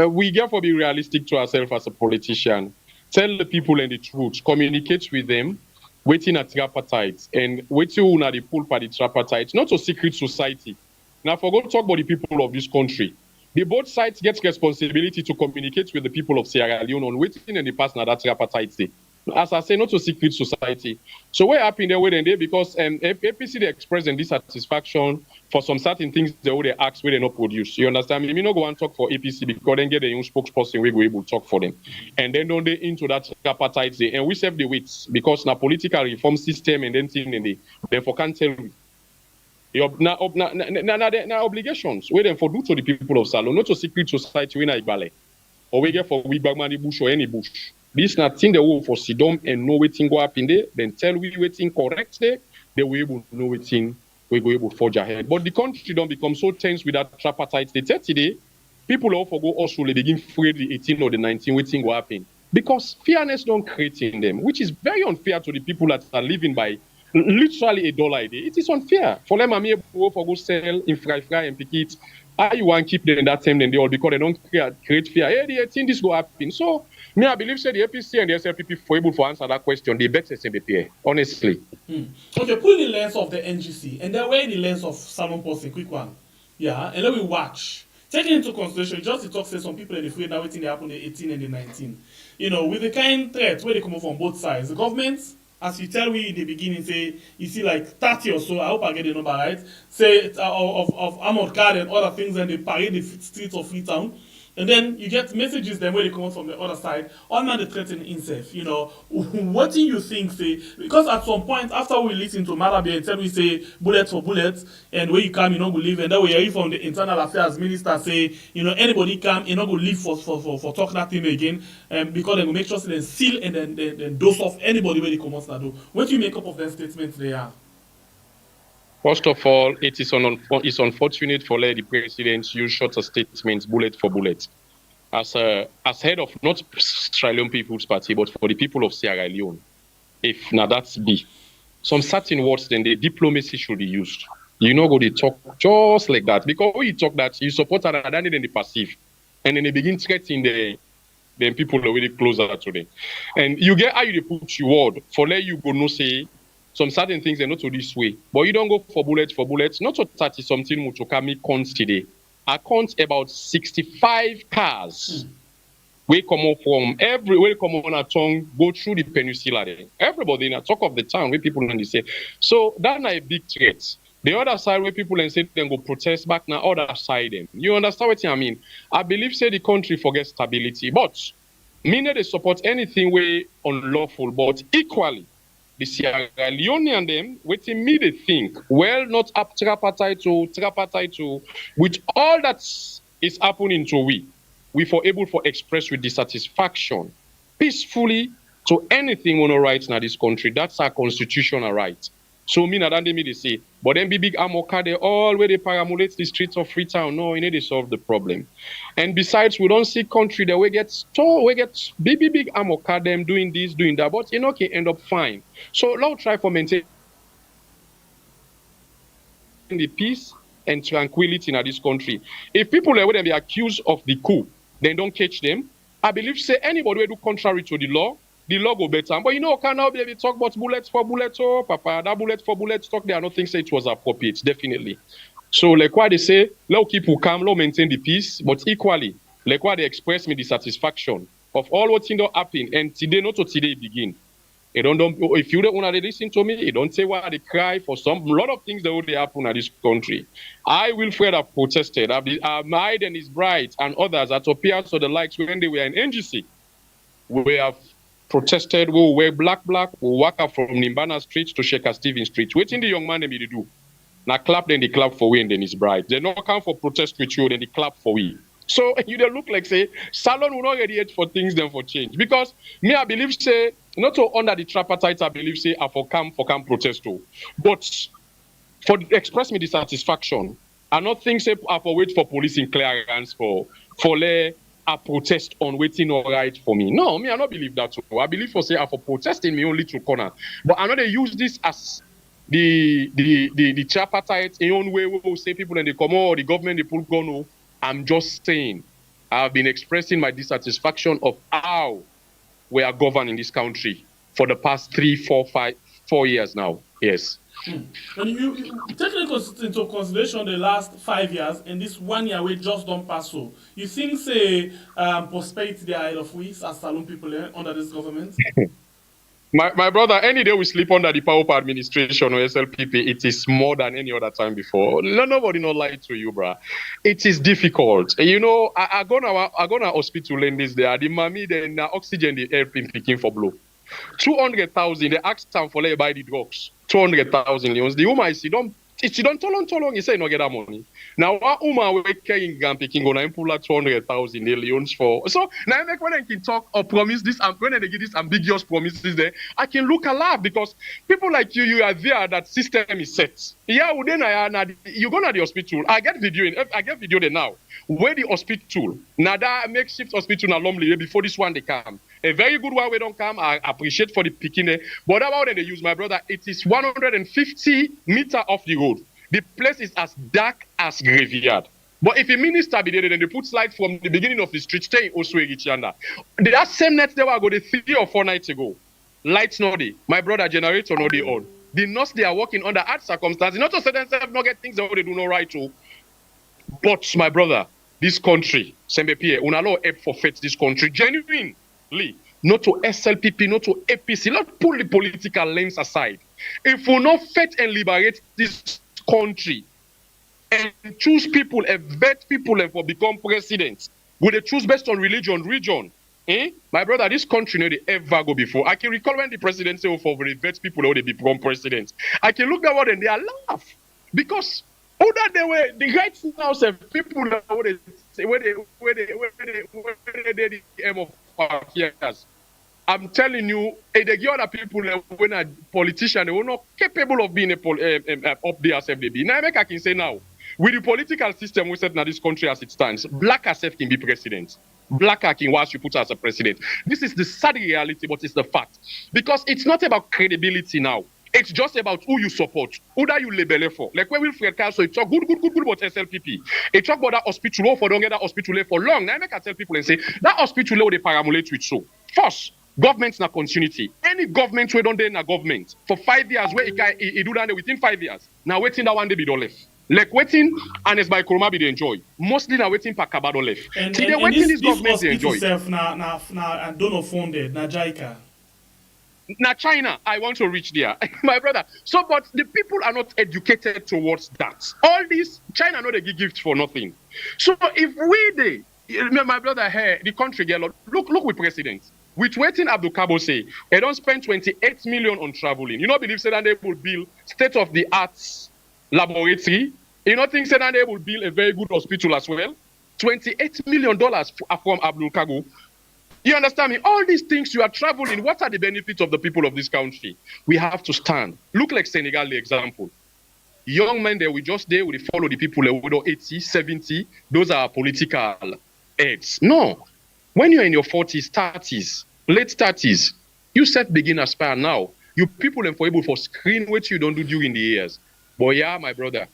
we get to be realistic to ourselves as a politician. Tell the people the truth, communicate with them, waiting at tripartite and waiting at the pull by the tripartite, not a secret society. Now, for God talk about the people of this country, the both sides get responsibility to communicate with the people of Sierra Leone on waiting in the past now that tripartite. As I say, not a secret society. So what happened there with them because APC they express in dissatisfaction for some certain things they ask where they not produce. You understand me? Me not go and talk for APC because then get the young spokesperson we go able to talk for them. And then don't they into that tripartite and we save the weights because na political reform system and then thing and they therefore can't tell me. Now obligations where them for do to the people of Salon, not a secret society we na Igbale. Or we get for we Bagmani bush or any bush. This not thing they will for Sidom and know waiting go up in there, then tell we waiting correct there, they will able to know waiting we go able to forge ahead. But the country don't become so tense with that tripartite. They tell today, people all go also they begin afraid the 18 or the 19 waiting go happen. Because fairness don't create in them, which is very unfair to the people that are living by literally $1 a day. It is unfair. For them, I'm able to go sell in fry and pick it. You want to keep them in that time, then they all because they don't create fear. Hey, the 18 this go happen. So me, I believe say the APC and the SLPP for able to answer that question, they better SMBPA, honestly.
Okay, put the lens of the NGC and then weigh the lens of Salon Post, a quick one. Yeah, and then we watch. Taking into consideration, just to talk say some people are afraid now waiting they happen the 18 and the 19. With the kind threats where they come from both sides, the government, as you tell me in the beginning, say you see like 30 or so, I hope I get the number right, say of armored car and other things, and they parade the streets of Freetown. And then you get messages then where they come from the other side, all man they threaten himself, What do you think, say? Because at some point after we listen to Malabi and tell we say bullet for bullet, and where you come, go leave, and then we hear from the internal affairs minister say, anybody come, go leave for talk that thing again, because they will make sure they seal and then dose off anybody where they come out do. What do you make up of that statement they are?
First of all, it's unfortunate for the president use shorter statements, bullet for bullet. As head of not Australian People's Party, but for the people of Sierra Leone, if now that's be, some certain words, then the diplomacy should be used. You know, go to talk just like that. Because when you talk that, you support another than the passive. And then they begin threatening then people are really closer to them. And you get how you put your word for let you go no say some certain things are not to this way. But you don't go for bullets, not to 30 something Muchokami counts today. I count about 65 cars. We come up from everywhere, come on a tongue, go through the peninsula there. Everybody in the talk of the town where people in the say. So that's a big threat. The other side where people and say then go protest back now, other side them. You understand what I mean? I believe say the country forgets stability, but meaning they support anything way unlawful, but equally the Sierra Leonean them waiting me they think, well, not up tripartite to, with all that is happening to we for able for express with dissatisfaction peacefully to anything we no rights in this country. That's our constitutional right. So me not they say, but then big amoka they all where they paramulate the streets of Freetown. No, they solve the problem. And besides, we don't see country that we get big amoka them doing this, doing that, but can end up fine. So now try for maintain the peace and tranquility in this country. If people are going to be accused of the coup, then don't catch them. I believe say anybody will do contrary to the law go better. But can now be talk about bullets for bullets, oh, papa, that bullet for bullets talk there. I don't think say it was appropriate, definitely. So, like what they say, let people calm, let maintain the peace, but equally, like what they express me the satisfaction of all what things don't happen, and today, not to today begin. If you don't want to listen to me, you don't say why they cry for a lot of things that would happen in this country. I, Wilfred, have protested. Maid and his bride and others at Opias or the likes when they were in NGC. We have protested. We will wear black. We walk up from Nimbana Street to Sheikha Stephen Street. Waiting the young man they do. Now clap, then they clap for we and then his bride. They don't come for protest with you, then they clap for we. So you don't look like say Salon will not ready for things then for change. Because me, I believe say not to under the tripartite, I believe say I for come protest too. But for express me dissatisfaction, I not think say I for wait for police in clearance for lay a protest on waiting all right for me. No, me I not believe that too. I believe for say I for protesting me only to corner. But I know they use this as the tripartite in own way will say people and they come or the government they pull gun. I'm just saying I've been expressing my dissatisfaction of how we are governing this country for the past 4 years now. Yes.
When you take into consideration the last 5 years and this 1 year we just don't pass so, you think say prosperity they are ahead of we as Salon people under this government?
My brother, any day we sleep under the power of administration or SLPP, it is more than any other time before. Nobody not lie to you, bruh. It is difficult. You know, I go to hospital in this day. The mommy then oxygen the air picking for blow. 200,000. They asked them for let buy the drugs. 200,000 leons. The woman she don't too long. He say no get that money. Now what woman we carrying gun picking on pull out 200,000 leons for. So now I make when I can talk or promise this and when they give this ambiguous promises there, I can look and laugh because people like you are there. That system is set. Yeah, then you go to the hospital. I get video there now. Where the hospital now that makeshift hospital now normally before this one they come. A very good one we don't come. I appreciate for the picking there. But about when they use my brother, it is 150 meters off the road. The place is as dark as graveyard. But if a minister be there, then they put light from the beginning of the street, stay also reach yonder. That same night they were go 3 or 4 nights ago. Lights not there. My brother generator not there on. The nurse they are working under hard circumstances. Not to say themselves not get things that they do not right to. But my brother, this country, Sembepie, unalo help forfeit this country genuinely. Not to SLPP, not to APC. Not pull the political lens aside. If we not fight and liberate this country and choose people and vet people and for become president, would they choose based on religion, region? My brother, this country no they ever go before. I can recall when the president say, for the vet people how they become president. I can look at what and they are laugh because other they were the right now say people that they say where they the aim of 5 years. I'm telling you, they give other people when a politician they were not capable of being up there as FDB. Now I can say now, with the political system we set in this country as it stands, black herself can be president. Black can once you put her as a president. This is the sad reality, but it's the fact. Because it's not about credibility now. It's just about who you support, who that you label for. Like when Wilfred Castle, it talk good about SLPP. It talk about that hospital for don't get that hospital for long. Now I can tell people and say that hospital they paramulate with so. First, government's na continuity. Any government we don't do in a government for 5 years where it do that within 5 years. Now waiting that one day be don't left. Like waiting and it's by Kuruma be they enjoy. Mostly now waiting for Kabado left.
And
waiting this government they enjoy.
Self na donor funded na JICA.
Now China, I want to reach there, my brother. So, but the people are not educated towards that. All this China know they give gifts for nothing. So if my brother here, the country get look with president. With waiting Abdul Kabo say, they don't spend 28 million on traveling. You know, believe say that they will build state-of-the-art laboratory. You know, think say that they will build a very good hospital as well. $28 million from Abdul Kabo. You understand me? All these things you are traveling, what are the benefits of the people of this country? We have to stand. Look like Senegal, the example. Young men there, we follow the people who 80, 70. Those are political heads. No. When you're in your 40s, 30s, late 30s, you set begin aspire now. You people are able for screen what you don't do during the years. But yeah, my brother,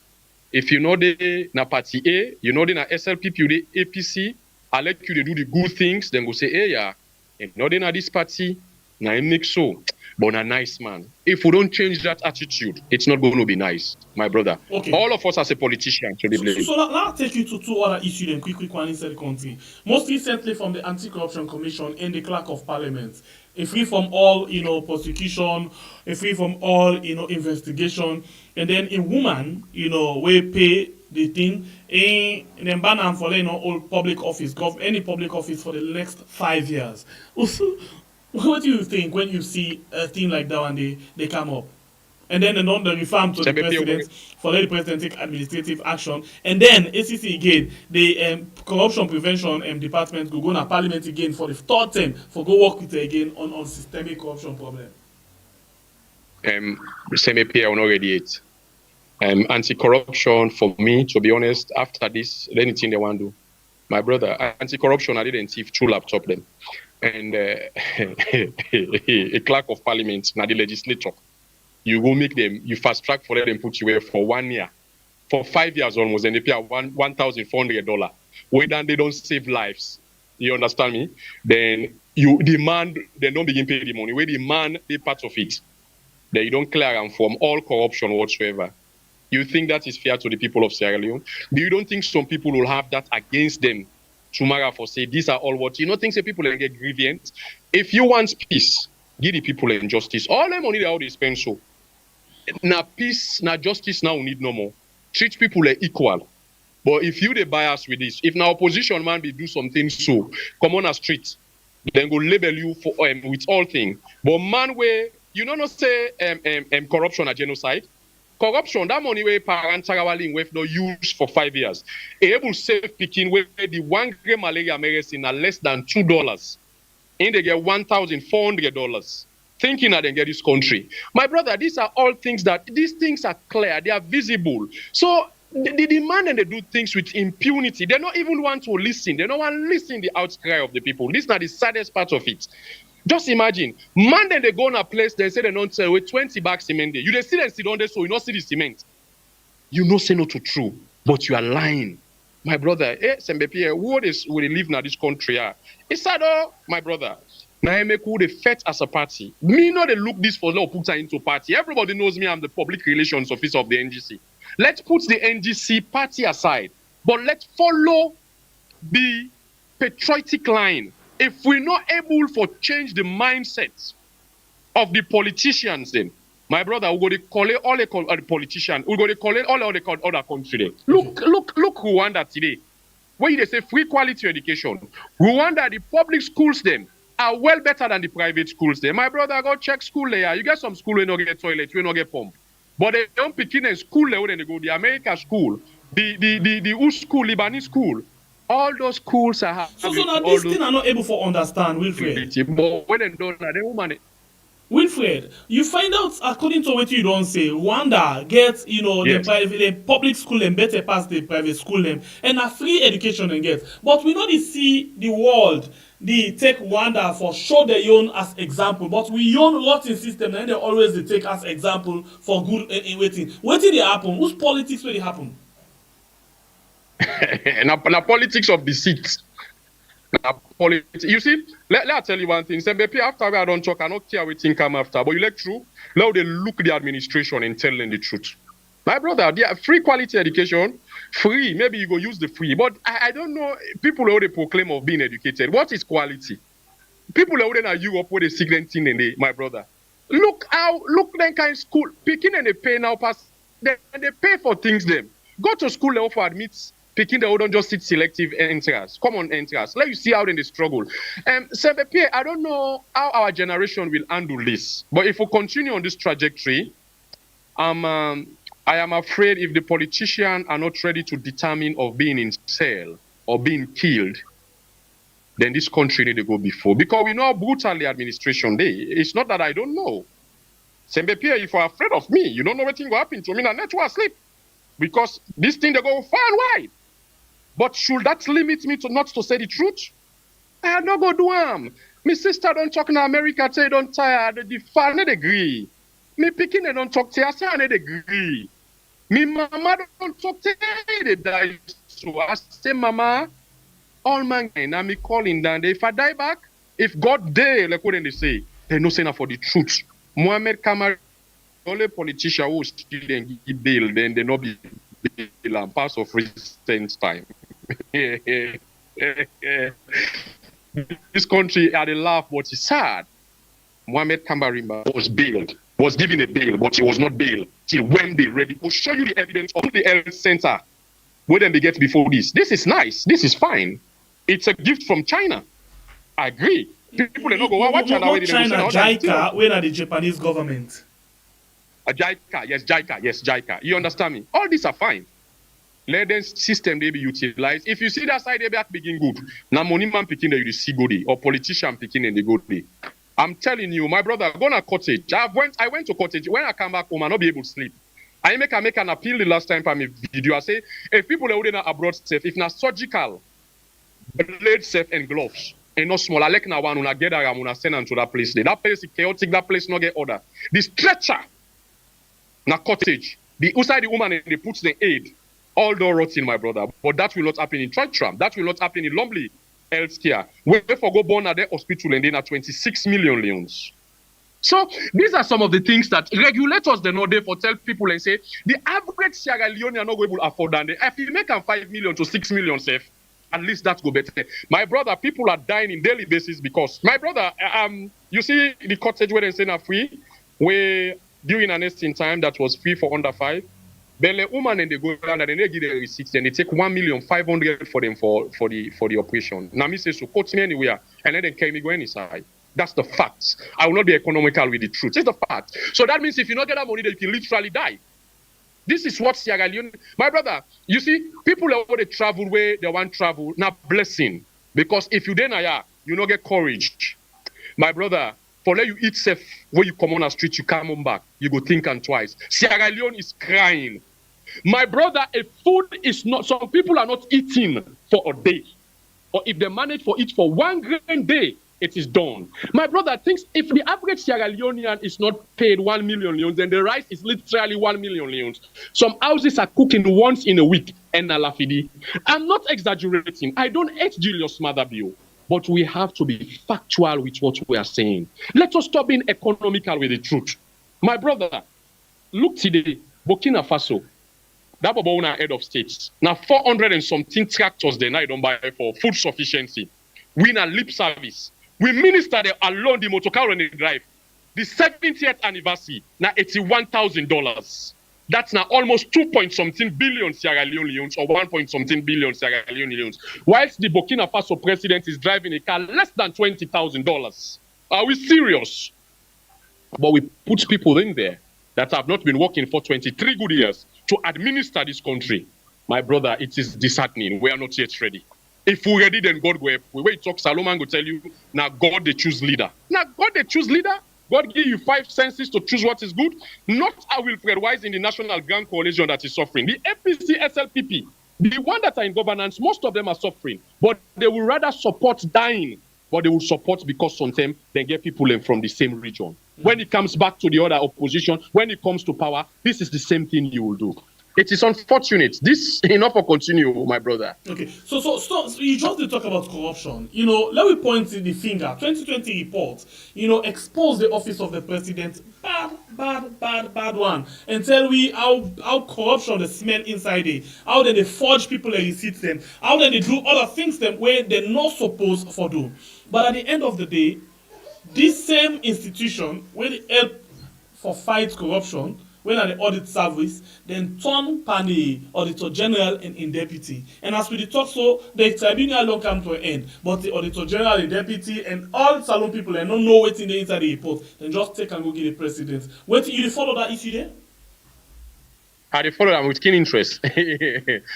if you know the na party A, you know the na SLPP, you the APC, I let you do the good things, then go say, hey, yeah, you know they na this party, na I make so, but a nice man. If we don't change that attitude, it's not going to be nice, my brother. Okay. All of us as a politician should be blamed.
So now I'll take you to 2 other issues then quick one inside the country. Most recently from the Anti-Corruption Commission and the Clerk of Parliament. free from all prosecution, free from all investigation, and then a woman we pay the thing and then ban am for all public office, any public office for the next 5 years. What do you think when you see a thing like that and they come up? And then they refer to the president for let the president take administrative action. And then ACC again, the corruption prevention department go to parliament again for the third term for go work with again on systemic corruption problem.
Same APPA will not radiate. Anti-corruption, for me, to be honest, after this, anything they want to do. My brother, anti-corruption, I didn't thief 2 laptop them. And a clerk of parliament, now the legislature. You go make them, you fast track for them, put you away for 1 year. For 5 years almost, and they pay $1,400. Whether they don't save lives, you understand me? Then you demand, they don't begin pay the money. Where demand, they part of it. Then you don't clear them from all corruption whatsoever. You think that is fair to the people of Sierra Leone? Do you don't think some people will have that against them tomorrow for say, these are all what, you don't think say people will get grievance? If you want peace, give the people injustice. All the money they all they spend so. Now peace, now justice, now we need no more. Treat people like equal. But if you the bias with this, if now opposition man be do something so, come on a street, then go label you for with all things. But man where you don't know say corruption or genocide. Corruption, that money where parents are with no use for 5 years. Able save picking where the 1 gram malaria medicine are less than $2. And they get $1,400. Thinking that they get this country. My brother, these are all things these things are clear, they are visible. So they demand and they do things with impunity. They don't even want to listen. They don't want to listen the outcry of the people. This is not the saddest part of it. Just imagine, man, then they go in a place, they say they don't sell with 20 bags cement there. You they see them sit down there, so you don't see the cement. You know say no to true, but you are lying. My brother, SMBP, what is we live in this country? It's sad, my brother. Now I make who they fet as a party. Me know they look this for law put into party. Everybody knows me, I'm the public relations officer of the NGC. Let's put the NGC party aside, but let's follow the patriotic line. If we're not able to change the mindset of the politicians, then, my brother, we're going to call it all the politicians. We're going to call it all the other country. Look Rwanda today. Where they say free quality education. Rwanda, the public schools, them, are well better than the private schools there. My brother, go check school there. You get some school where you don't get toilet, you don't get pump. But they don't pick in a school there when they go. The American school, the U school, Lebanese school. All those schools are having.
So now this thing are not able to understand, Wilfred.
But when they don't, they woman.
Wilfred, you find out according to what you don't say, Rwanda gets, the public school and better pass the private school them and a free education and get. But we know they see the world, they take Rwanda for show their own as example. But we own rotting system and they always they take as example for good in waiting. What did they happen? Whose politics will it happen?
And a politics of deceit. You see, let me tell you one thing. SMBP, after I don't talk, I don't care what thing come after. But you like true, now they look the administration and tell them the truth. My brother, they are free quality education, free. Maybe you go use the free. But I don't know, people already proclaim of being educated. What is quality? People already in Europe where they see them thing and they, my brother. Look them kind of school, picking and they pay now pass, and they pay for things them. Go to school level for admits. Picking they don't just sit selective entrance, common entrance. Let you see how they struggle. SMBP, I don't know how our generation will handle this. But if we continue on this trajectory, I am afraid if the politicians are not ready to determine of being in cell or being killed, then this country need to go before. Because we know how brutal the administration they. It's not that I don't know. SMBP, if you're afraid of me, you don't know what thing will happen to me, and let you sleep. Because this thing they go far and wide. But should that limit me to not to say the truth? I don't go do am. My sister don't talk in America, say don't tired. The father agree. Me picking they don't talk to us, I agree. Me mama don't talk to they die. So I say, mama, all mankind, and me calling down. If I die back, if God dare, like what they say, they no saying for the truth. Mohammed Kamara, only politician who still then give bail, then they not be bail and pass of recent time. This country had a laugh, but it's sad. Mohammed Kambarimba was bailed, was given a bail, but he was not bailed till when they ready. We'll show you the evidence of the health center. Where then they get before this. This is nice. This is fine. It's a gift from China. I agree. People don't go, what China?
JICA, where are the Japanese government?
JICA. You understand me? All these are fine. Let them system they be utilized. If you see that side, they be begin good. Now money man picking you see good day, or politician picking in the good day. I'm telling you, my brother, go to cottage. I went to cottage. When I come back home, I'll not be able to sleep. I make an appeal the last time for my video. I say, if people are not abroad safe, if not surgical, blade safe and gloves, and not small, I like na one, una get around, una send them to that place. That place is chaotic, that place not get order. The stretcher, na cottage, the outside the woman, they put the aid, all door rotten, my brother. But that will not happen in Tripartite. That will not happen in Lumley healthcare. We for go born at the hospital and then at 26 million leons. So these are some of the things that regulators they know they for tell people and say the average Sierra Leone are not able to afford that. If you make them 5 million to 6 million safe, at least that go better. My brother, people are dying in daily basis because my brother, you see the cottage where they say are free, where during an nesting time that was free for under 5. Then the woman and they go down and they give the receipts and they take 1,500,000 for them for the operation. Now me say so quote me anywhere and then they carry me go inside. That's the facts. I will not be economical with the truth. It's the fact. So that means if you not get that money, then you can literally die. This is what Sierra Leone. My brother, you see, people are they travel where they want travel. Now blessing. Because if you then you not get courage. My brother, for let you eat safe where you come on the street, you come home back. You go think and twice. Sierra Leone is crying. My brother, if food is not, some people are not eating for a day. Or if they manage for it for 1 grand day, it is done. My brother thinks if the average Sierra Leonean is not paid 1 million leons, then the rice is literally 1 million leons. Some houses are cooking once in a week. And Alafidi. I'm not exaggerating. I don't hate Julius Mathabio. But we have to be factual with what we are saying. Let us stop being economical with the truth. My brother, look today, Burkina Faso. That Bobo head of states. Now 400 and something tractors they now don't buy for food sufficiency. We na lip service. We minister there alone the motor car on the drive. The 70th anniversary now $81,000. That's now almost 2-point-something billion Sierra Leone leons or 1-point-something billion Sierra Leone leons. Whilst the Burkina Faso president is driving a car less than $20,000. Are we serious? But we put people in there that have not been working for 23 good years to administer this country. My brother, it is disheartening. We are not yet ready. If we're ready, then God will help. When you talk, Solomon will tell you, now God they choose leader. Now God they choose leader. God give you 5 senses to choose what is good. Not a Wilfred Wise in the National Grand Coalition that is suffering. The APC, SLPP, the one that are in governance, most of them are suffering. But they will rather support dying. But they will support because sometimes they get people in from the same region. When it comes back to the other opposition, when it comes to power, this is the same thing you will do. It is unfortunate. This enough for continue, my brother.
Okay, so you just did talk about corruption. Let me point the finger. 2020 report, expose the office of the president, bad one, and tell we how corruption they smell inside it, how they forge people and receipt them, how they do other things them where they're not supposed for do. But at the end of the day, this same institution where they help for fight corruption, when at the audit service, then turn pan the Auditor General and in deputy. And as we talk, so the tribunal don't come to an end, but the Auditor General, the deputy, and all salon people and don't know what's in the inside the report, then just take and go give the president. Wait, you follow that issue there?
I follow that with keen interest.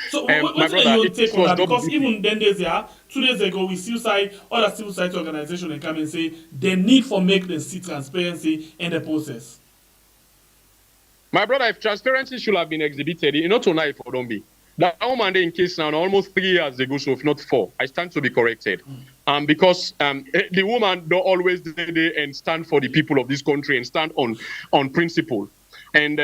So what do you take on that? Because even then 2 days ago, we still say other civil society organizations and come and say the need for make them see transparency in the process.
My brother, if transparency should have been exhibited, tonight for don't be. That woman in case now almost 3 years ago, so if not 4, I stand to be corrected. Because the woman don't always do and stand for the people of this country and stand on principle. And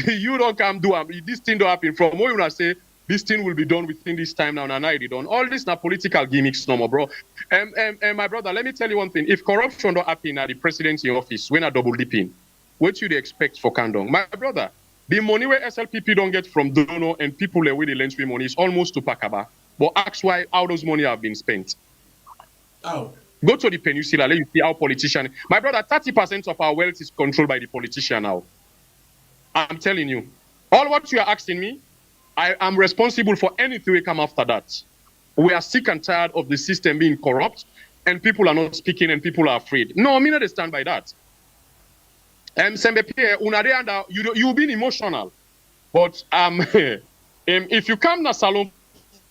you don't come do this thing don't happen from what you say. This thing will be done within this time now, and I done. All this now political gimmicks no more, bro. And my brother, let me tell you one thing. If corruption don't happen at the presidency office, when I double dipping, what you expect for Kandong? My brother, the money where SLPP don't get from donor and people where they lend money is almost to Pakaba. But ask why how those money have been spent.
How?
Go to the peninsula, let you see how politicians. My brother, 30% of our wealth is controlled by the politician now. I'm telling you. All what you are asking me, I am responsible for anything we come after that. We are sick and tired of the system being corrupt, and people are not speaking, and people are afraid. No, I mean, I stand by that. You've been emotional, but if you come to Salon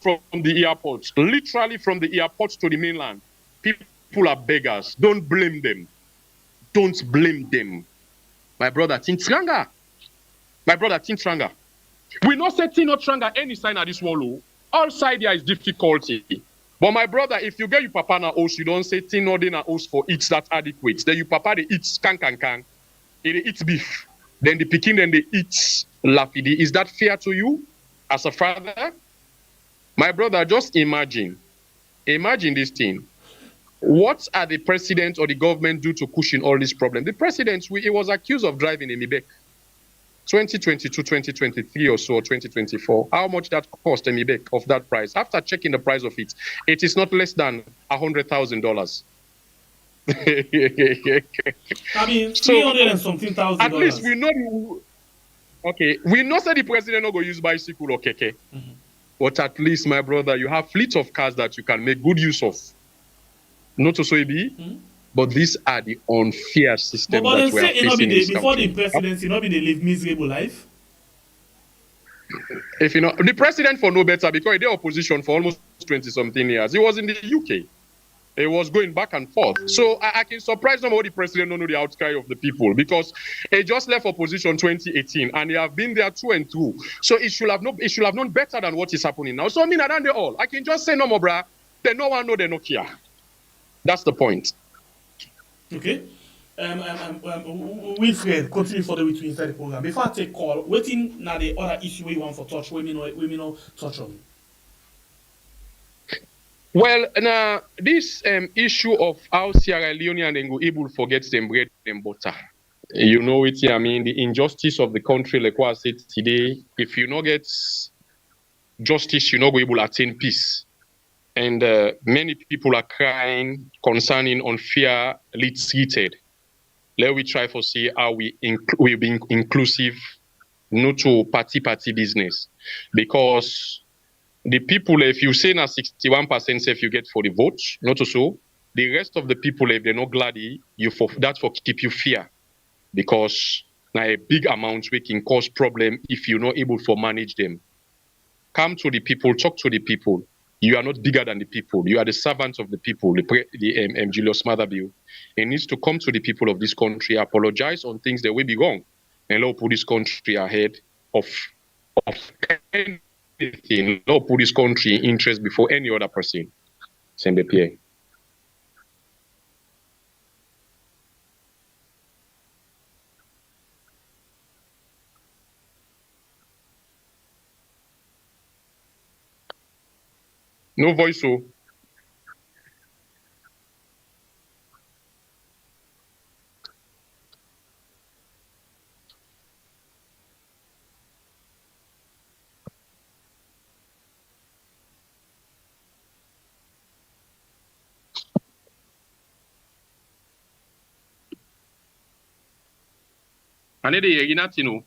from the airport, literally from the airport to the mainland, people are beggars. Don't blame them. Don't blame them. My brother, think stronger. My brother, think stronger. We not say think not stronger any sign of this wall. All side there is difficulty. But my brother, if you get your papa na host, you don't say think not in a host for eats that adequate. Then you papa they eat can. They eat beef. Then the pikin then they eat lafidi. Is that fair to you as a father? My brother, just imagine this thing. What are the president or the government do to cushion all these problems? The president, he was accused of driving a Mibek. 2022, 2023 or so, 2024. How much that cost a Mibek of that price? After checking the price of it, it is not less than $100,000.
I mean, 300 and something thousand.
At least we know. Okay, we know that the president not go use bicycle or keke. Mm-hmm. But at least, my brother, you have fleet of cars that you can make good use of. Not to say be, but these are the unfair systems that we are facing in this
before
country.
the presidency, not be they live miserable life.
If you know, the president for no better because they opposition for almost 20-something years. He was in the UK. He was going back and forth. So I can surprise nobody the president don't know the outcry of the people because he just left opposition 2018 and he have been there through and through. So it should have known better than what is happening now. So I mean, I don't know all. I can just say no more, bruh. They no one know they no care. That's the point.
Okay. Wilfred, continue for the way to inside the program. Before I take call, waiting now the other issue we want for touch, we may not touch on.
Well, now this issue of how Sierra Leone and Ngo able to forget them bread and butter. You know it, I mean, the injustice of the country, like what I said today, if you not get justice, you're not able to attain peace. And many people are crying concerning unfair lead treated. Let we try to see how we be inclusive, not to party business. Because the people, if you say now 61% if you get for the vote, not so, the rest of the people, if they're not glad, that for keep you fear. Because now a big amount we can cause problem if you're not able to manage them. Come to the people, talk to the people. You are not bigger than the people. You are the servants of the people, the Julius Matherbill. It needs to come to the people of this country, apologize on things that will be wrong, and Lord put this country ahead of anything. Lord put this country in interest before any other person. Send Pierre. No voice, so. Ane de yegi nati no.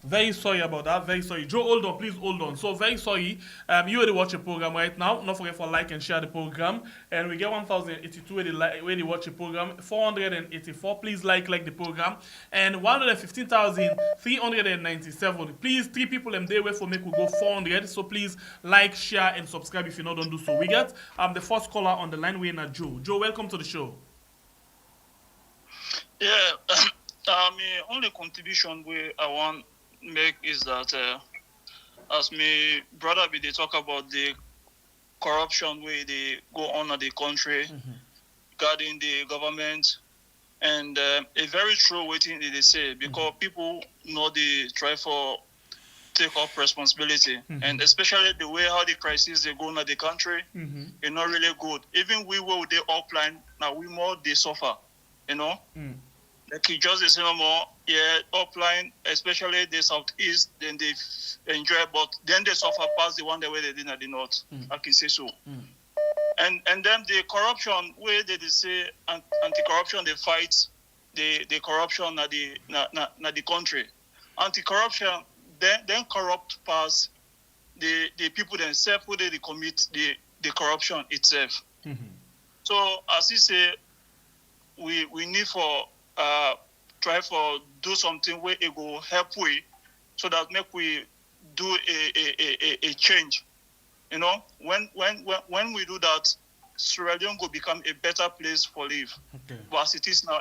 Very sorry about that. Very sorry. Joe, hold on. Please hold on. So, very sorry. You already watch the program right now. Don't forget for like and share the program. And we get 1,082 where they watch the program. 484. Please like the program. And 115,397. Please, 3 people them there wait for make we go 400. So, please like, share, and subscribe if you don't do so. We get the first caller on the line. We're in Joe. Joe, welcome to the show.
Yeah. My only contribution I want make is that as my brother be they talk about the corruption where they go on in the country regarding the government, and a very true waiting they say, because people know they try for take up responsibility, and especially the way how the crisis they go in the country, it's not really good. Even we will they upline now, we more they suffer, you know. Like you just say no more, yeah, upline, especially the southeast, then they enjoy, but then they suffer past the one the way they did at the north. I can say so. And then the corruption where they say anti-corruption, they fight the corruption at the country. Anti-corruption then corrupt past the people themselves who they commit the corruption itself. So as you say, we need for try for do something where it will help we, so that make we do a change. You know, when we do that, Sierra Leone will become a better place for live. Okay. But as it is now,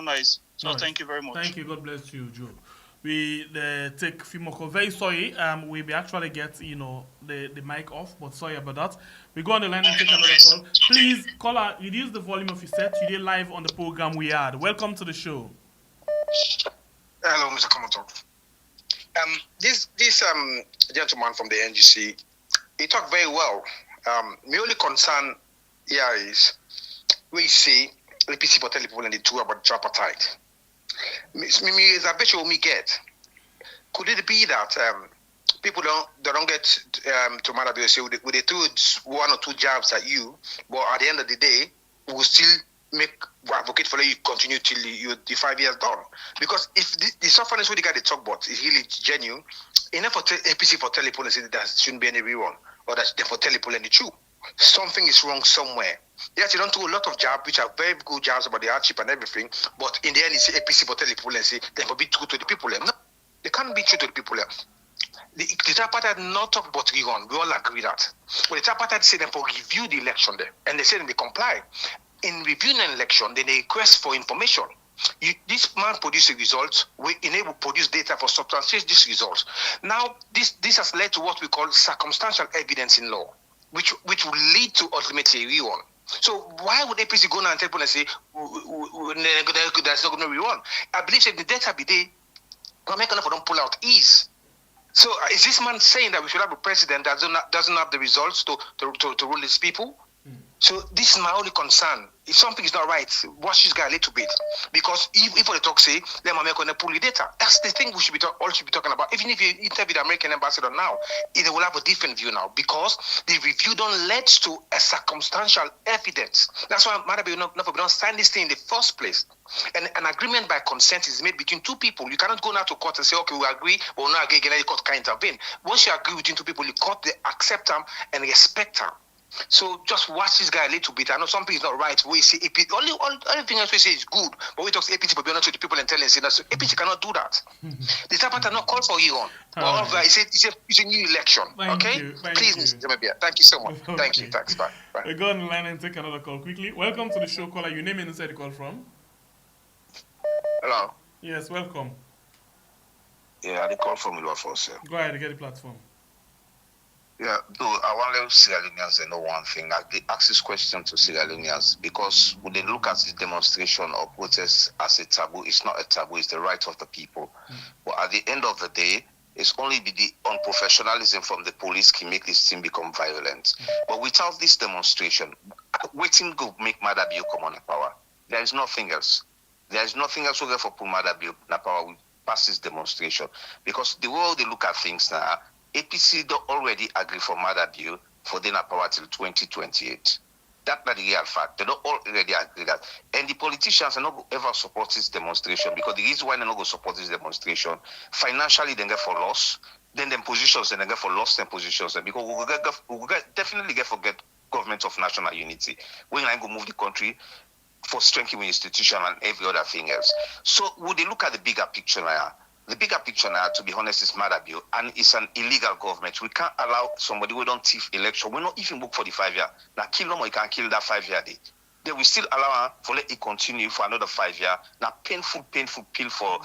nice. So right. Thank you very much.
Thank you. God bless you, Joe. We take a few more calls. Very sorry. We actually get the mic off, but sorry about that. We go on the line and take another call. Please, caller, reduce the volume of your set. Today live on the program we had. Welcome to the show.
Hello, Mr. Komoto. This gentleman from the NGC, he talked very well. My only concern here is we see APC for telling people in the two about tripartite. Me reservation we get. Could it be that people don't get to Madabi say would they do 1 or 2 jabs at you, but at the end of the day we'll still advocate for you continue till the 5 years done? Because if the suffering what the guy they talk about is really genuine, enough for APC for telling people that there shouldn't be any rerun, or that they for telling people any true. Something is wrong somewhere. Yes, you don't do a lot of jobs, which are very good jobs about the hardship and everything, but in the end, it's APC for telling people and say they will be true to the people. No, they can't be true to the people. The tripartite not talk about rerun. We all agree that. But the tripartite say them for review the election there, and they say they comply. In reviewing an election, then they request for information. This man produced a result. We enable produce data for substantiate this result. Now, this has led to what we call circumstantial evidence in law, which will lead to ultimately a rerun. So why would APC go now and tell people and say there's not going to be rerun? I believe that the data be there, but make enough for them pull out ease. So is this man saying that we should have a president that doesn't have the results to rule his people? So this is my only concern. If something is not right, watch this guy a little bit. Because if the talk say, then I'm going to pull the data. That's the thing we should be talking about. Even if you interview the American ambassador now, they will have a different view now, because the review don't lead to a circumstantial evidence. That's why we don't sign this thing in the first place. And an agreement by consent is made between two people. You cannot go now to court and say, okay, we agree, but we'll not agree again, the court can intervene. Once you agree between two people, the court, they accept them and respect them. So just watch this guy a little bit. I know something is not right. We say APC, everything else we say is good, but we talk to APC, but we're not to the people and tell them, say that APC cannot do that. The tripartite not call for you on. It's a new election.
Thank you.
Please, Mr. Jamabia. Thank you so much.
Okay.
Thank you. Thanks. Bye.
We go on the line and take another call quickly. Welcome to the show, caller. Your name and inside the call from?
Hello.
Yes, welcome.
Yeah, I call from Ilwafos.
Go ahead, get the platform.
Yeah, though I want to Sierra Leoneans to know one thing. I ask this question to Sierra Leoneans because when they look at this demonstration or protest as a taboo, it's not a taboo, it's the right of the people. But at the end of the day, it's only the unprofessionalism from the police can make this thing become violent. But without this demonstration, waiting to make Madabi come on the power. There is nothing else. There is nothing else we get for Madabi na power past this demonstration. Because the way they look at things now, APC don't already agree for Madabi for the power till 2028. That's not the real fact. They don't already agree that. And the politicians are not ever support this demonstration because the reason why they're not going to support this demonstration, financially they get for loss, then them positions and they get for lost them positions. And because we will definitely get for government of national unity. We're going to move the country for strengthening institution and every other thing else. So would they look at the bigger picture now? The bigger picture now, to be honest, is Madabi, and it's an illegal government. We can't allow somebody who don't thief election. We not even book for the 5 year. Now kill them or you can't kill that 5 year day. they will still allow for let it continue for another 5 years. Now painful pill for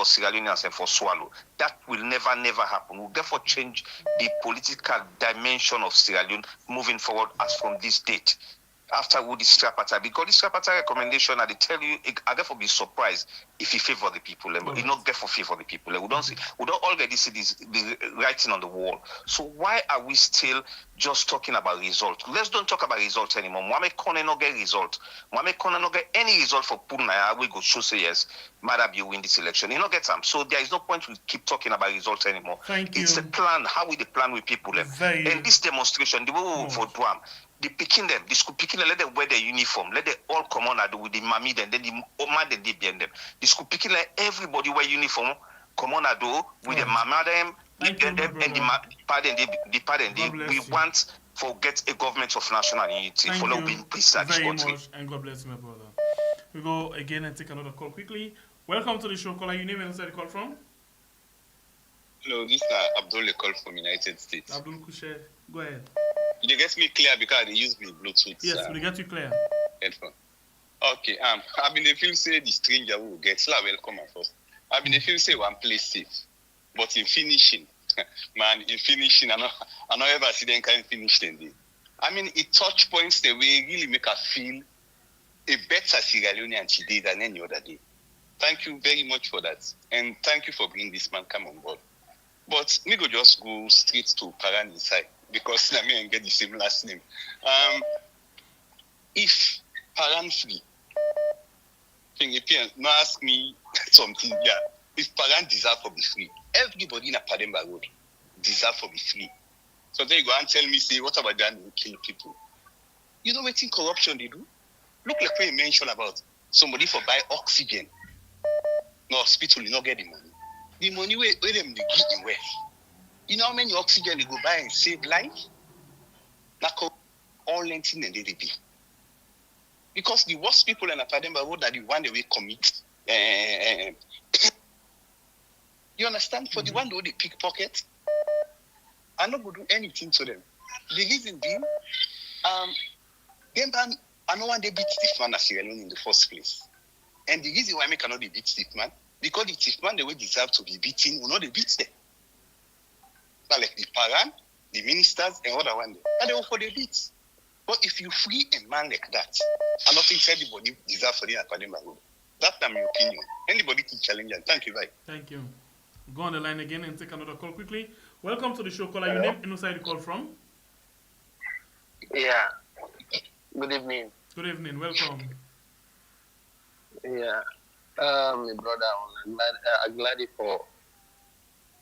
Sierra Leoneans and for swallow. That will never happen. We'll therefore change the political dimension of Sierra Leone moving forward as from this date. After this tripartite, because this tripartite recommendation, I tell you, I therefore be surprised if you favor the people, but you not therefore favor the people. We don't already see this the writing on the wall. So why are we still just talking about result? Let's don't talk about results anymore. Mwame Kone no get result. Mwame Kone no get any result for Purnaya. We go show say yes, Madabi win this election. You not get them. So there is no point we keep talking about results anymore. It's a plan. How we the plan with people. And this demonstration, the way we vote for them. They picking them, the school picking them, let them wear their uniform, let them all come on and with the mammy, then the man then they behind them. The school picking like everybody wear uniform, come on and with the mama them, them and the pardon we want to get a government of national unity for no being peace at this country.
Much, and God bless you, my brother. We go again and take another call quickly. Welcome to the show, caller. Your name and where you call from?
Hello, this is Abdul call from United States.
Abdul Kushe, go ahead.
You get me clear because they use me Bluetooth.
Yes, we get you clear.
Headphone. Okay. I've been the feel say the stranger will get so welcome at first. I've been the feel say one place safe, but in finishing, man, I know ever see them kind of finish them day. I mean, it touch points the way really make us feel a better Sierra Leonean today than any other day. Thank you very much for that, and thank you for bringing this man come on board. But me go just go straight to Paran inside. Because I mean, get the same last name. If Paran free, now ask me something. Yeah, if Paran deserve for be free, everybody in a Pademba road deserve for be free. So then you go and tell me, say, what about that? They kill people. You know what in corruption they do? Look like what you mentioned about somebody for buy oxygen. No hospital, you not get the money. The money where them they give in wealth. You know how many oxygen they go buy and save life? Like all lentin and they be. Because the worst people in Apademba Road are the one that we commit. You understand? For the one that they pickpocket, I'm not going to do anything to them. The reason being, I know when they beat Stiff Man as Sierra Leone in the first place. And the reason why I cannot beat Stiff Man, because the Stiff Man, they will deserve to be beaten, will not beat them. Like the Paran, the ministers, and other one, and they will for the beats. But if you free a man like that, I don't think anybody deserves for the academic road. That's my opinion. Anybody can challenge and thank you, bye.
Thank you. Go on the line again and take another call quickly. Welcome to the show, caller. Your name and where you call from?
Yeah. Good evening.
Good evening. Welcome.
Yeah. My brother, I'm glad for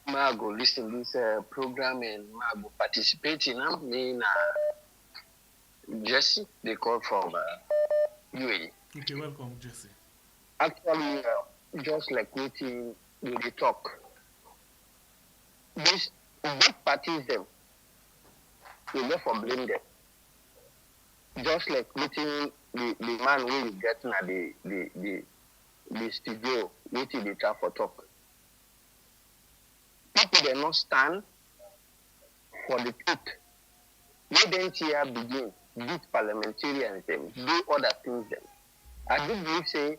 Mago listen to this program and Mago participate in me Jesse, they call from UAE.
Okay, welcome, Jesse.
Actually, just like waiting with the talk, this both parties them, we therefore blame them. Just like waiting the man who is getting at the studio, waiting the try for talk. People they not stand for the truth. They don't here begin, beat parliamentarians them, do other things them. I do believe say,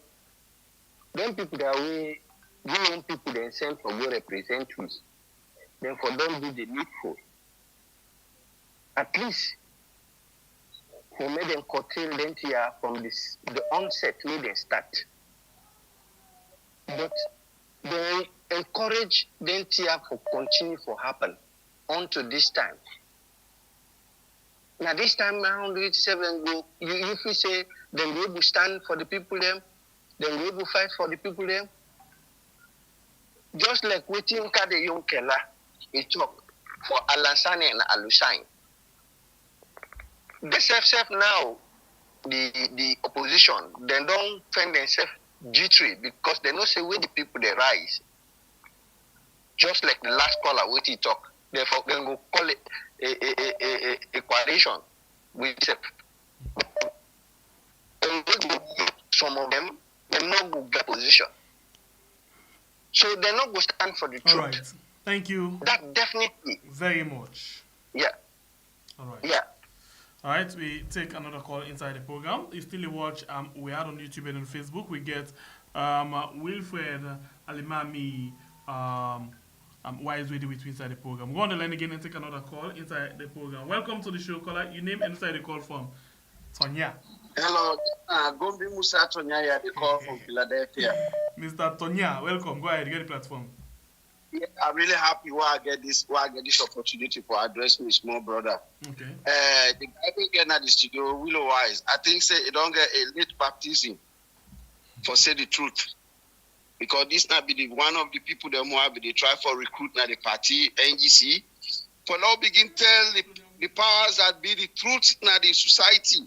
them people that way, we want people they send for go represent us. Then for them do the needful. At least for me them curtail them here from this the onset where they start. But they encourage them here for continue for happen until this time. Now this time around 87 go, you feel say then we will stand for the people them, then we will fight for the people them. Just like waiting Kade Young Kela, he talk for Alassane and Alushain. The self now, the opposition, they don't find themselves jittery because they know say where the people they rise. Just like the last caller what he talk, therefore they go call it a coalition with some of them they not go get position. So they're not going to stand for the truth.
All right. Thank you.
That definitely.
Very much.
Yeah.
All right.
Yeah.
All right, we take another call inside the program. You still watch. We are on YouTube and on Facebook. We get Wilfred Alimami. Why is ready with inside the program? Go on the line again and take another call inside the program. Welcome to the show, caller. Your name and inside the call from Tonya.
Hello, Gombi Musa Tonya, the call from Philadelphia.
Mr. Tonya, welcome. Go ahead, get the platform.
Yeah, I'm really happy why I get this opportunity for address my small brother.
Okay.
The guy who get at the studio, Willow Wise, I think say he don't get a late baptism for say the truth. Because this not be one of the people that more they try for recruit na the party NGC. For now begin tell the powers that be the truth na the society.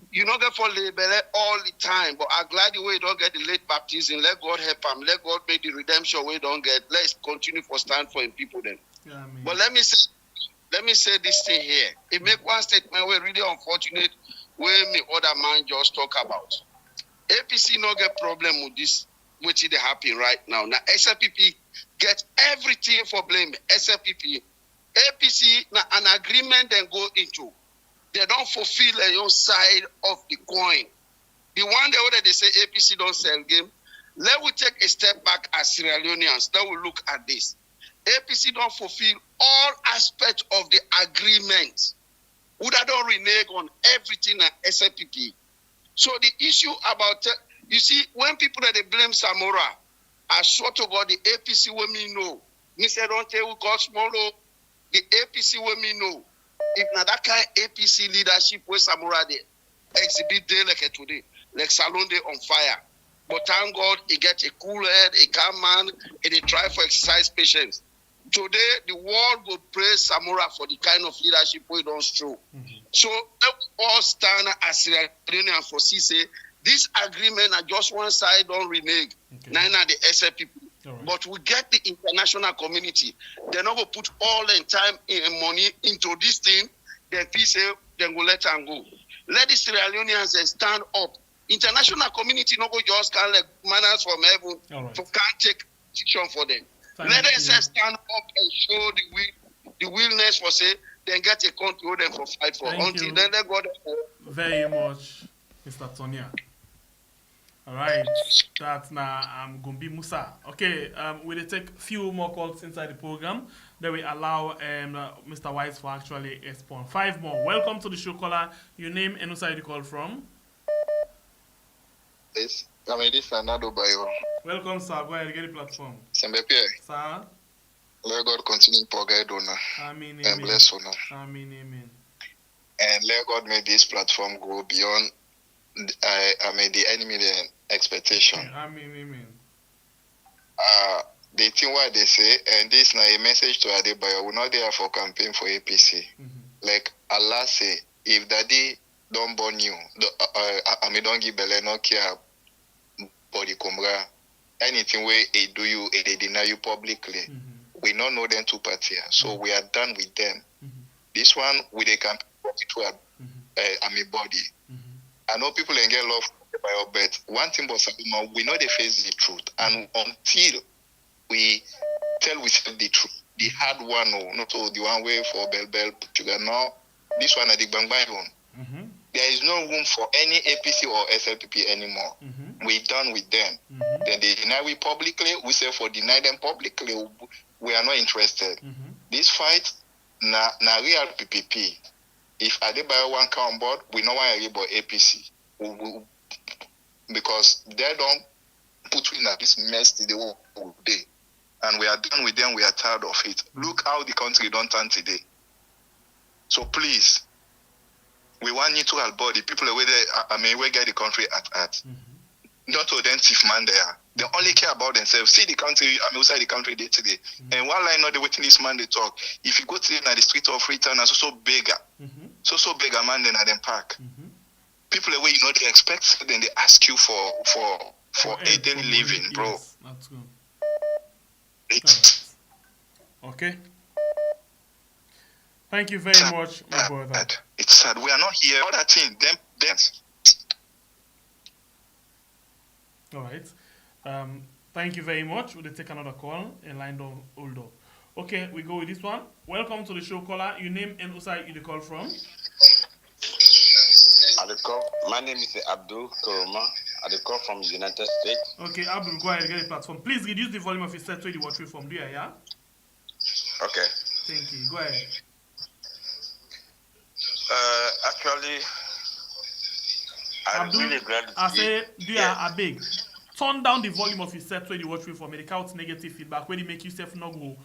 You don't get for label all the time, but I'm glad the way you don't get the late baptism. Let God help him. Let God make the redemption we don't get. Let's continue for stand for him people then.
Yeah,
but let me say this thing here. It make one statement where really unfortunate where me other man just talk about. APC no get problem with this, which is happening right now. Now SLPP get everything for blame. SLPP, APC now an agreement then go into. They don't fulfill your side of the coin. The one that they say APC don't sell game. Let we take a step back as Sierra Leoneans. Let we look at this. APC don't fulfill all aspects of the agreement. Would I don't renege on everything at SLPP? So the issue about, you see, when people that they blame Samora, I swear to God, the APC will me know. Me say don't tell you God small. The APC will me know. If not that kind of APC leadership where Samora they exhibit day like today, like Salon Day on fire. But thank God he get a cool head, a calm man, and they try for exercise patience. Today the world will praise Samora for the kind of leadership we don't show. So let all stand as Sierra Leoneans for say this agreement are just one side don't renege. Neither the SLPP. Right. But we get the international community. They're not going to put all their time and money into this thing. Then peace, then go let them go. Let the Sierra Leoneans stand up. International community not go just kind of like manners from heaven. Right. So can't take decision for them. Let them stand up and show the willingness for say, then get a control them for fight for. Until then they go there.
Very much, Mr. Tonya. All right, that's now Gombi Musa. Okay, we'll take a few more calls inside the program. Then we allow Mr. Wise for actually respond. 5 more. Welcome to the show, caller. Your name and where you call from?
Yes, I mean this is another bio.
Welcome, sir. Go ahead, get the platform.
Sir,
let
God continue to guide Dona.
Amen.
And bless Dona.
Amen. Amen.
And let God make this platform go beyond the enemy the expectation.
Amen.
The thing what they say, and this now a message to Adebayo, we're not there for campaign for APC. Like Allah say, if daddy don't born you, don't give belly, no care body kumra, anything where they do you, they deny you publicly. We don't know them two parties, so we are done with them. This one with a campaign to body. I know people ain't get love by your bet. One thing about Sabuma, we know they face the truth. And until we tell we say the truth, the hard one, not all the one way for Bell, Portugal. No, this one at the Bang one. There is no room for any APC or SLPP anymore. We're done with them. Then they deny we publicly, we say for deny them publicly, we are not interested. This fight, na real PPP. If Adebayo one come on board, we know why about APC. Because they don't put in this mess the whole day. And we are done with them, we are tired of it. Look how the country don't turn today. So please, we want neutral body. People away there, we get the country at. Not to them thief man there. They only care about themselves. See the country, outside the country day today. And one line not the waiting this man they talk. If you go to the street of Freetown, so bigger. So bigger man than at them park. People away, they expect, then they ask you for a daily living, bro.
Yes, that's good. Okay. Thank you very much, my brother.
It's sad. We are not here. All that thing, them.
All right. Thank you very much. We'll take another call in line down Oldo. Okay, we go with this one. Welcome to the show, caller. Your name and where you call from?
My name is Abdul Koroma. I call from the United States.
Okay, Abdul, go ahead and get the platform. Please reduce the volume of your set to the watch from there, yeah?
Okay.
Thank you. Go ahead.
Actually, I'm
Abdul,
really glad to
I
see.
say, I beg. Turn down the volume of your set to the watch for me. It out negative feedback when it make yourself not go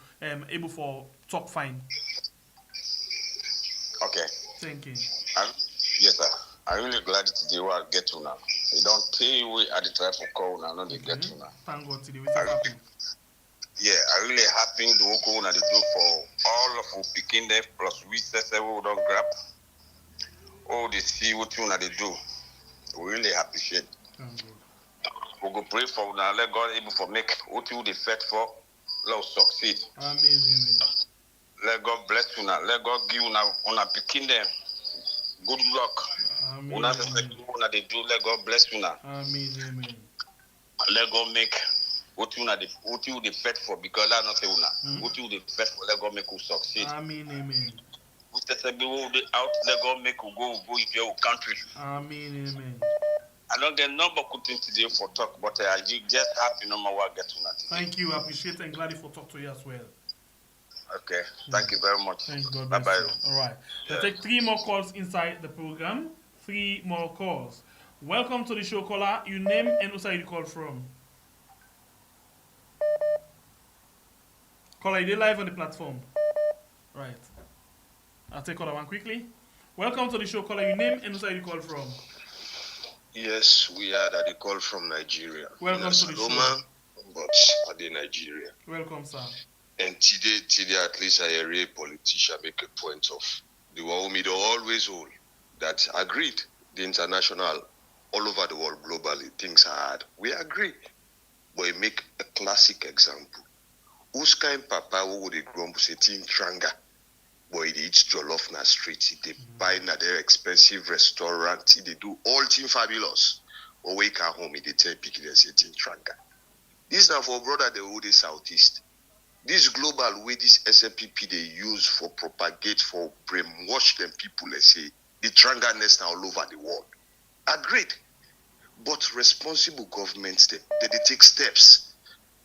able for talk fine.
Okay.
Thank you.
Yes, sir. I'm really glad today we get to now. You don't pay we at the try for call now, not they get to now.
Thank God today we so happy.
Yeah, I'm really happy the work we do for all of our picking them plus we say we don't grab. All they see what you they do. We really appreciate. We go pray for now. Let God able for make what you they fight for. Let us succeed.
Amen.
Let God bless you now. Let God give you now on a picking them. Good luck.
Amen.
They do. Let God bless you now.
Amen.
Let God make what you they fight for because I not say una. What you they fight for. Let God make you succeed.
Amen.
Out, let God make you go in your country.
Amen.
I don't get number couldn't today for talk, but I just happy no more get to nothing.
Thank you, I appreciate and glad for talk to you as well.
Okay, thank you very much.
Thank God.
Bye bye.
All right, let's take 3 more calls inside the program. 3 more calls. Welcome to the show, caller. Your name and who you call from? Caller, you live on the platform. Right. I'll take caller one quickly. Welcome to the show, caller. Your name and who you call from?
Yes, we are at the call from Nigeria.
Welcome to the show.
But at the Nigeria.
Welcome, sir.
And today at least I hear a politician make a point of the one who always hold that agreed the international all over the world globally things are hard. We agree. But he make a classic example. Who's kind papa who would grumble say tin tranga? Boy, they eat jollof na street, they buy na their expensive restaurant, they do all thing fabulous. But wake at home, they tell people they say tin tranga. This now for brother the whole southeast. This global way this SMPP they use for propagate, for brainwash them people, let's say, the tranga nest all over the world. Agreed. But responsible governments, they take steps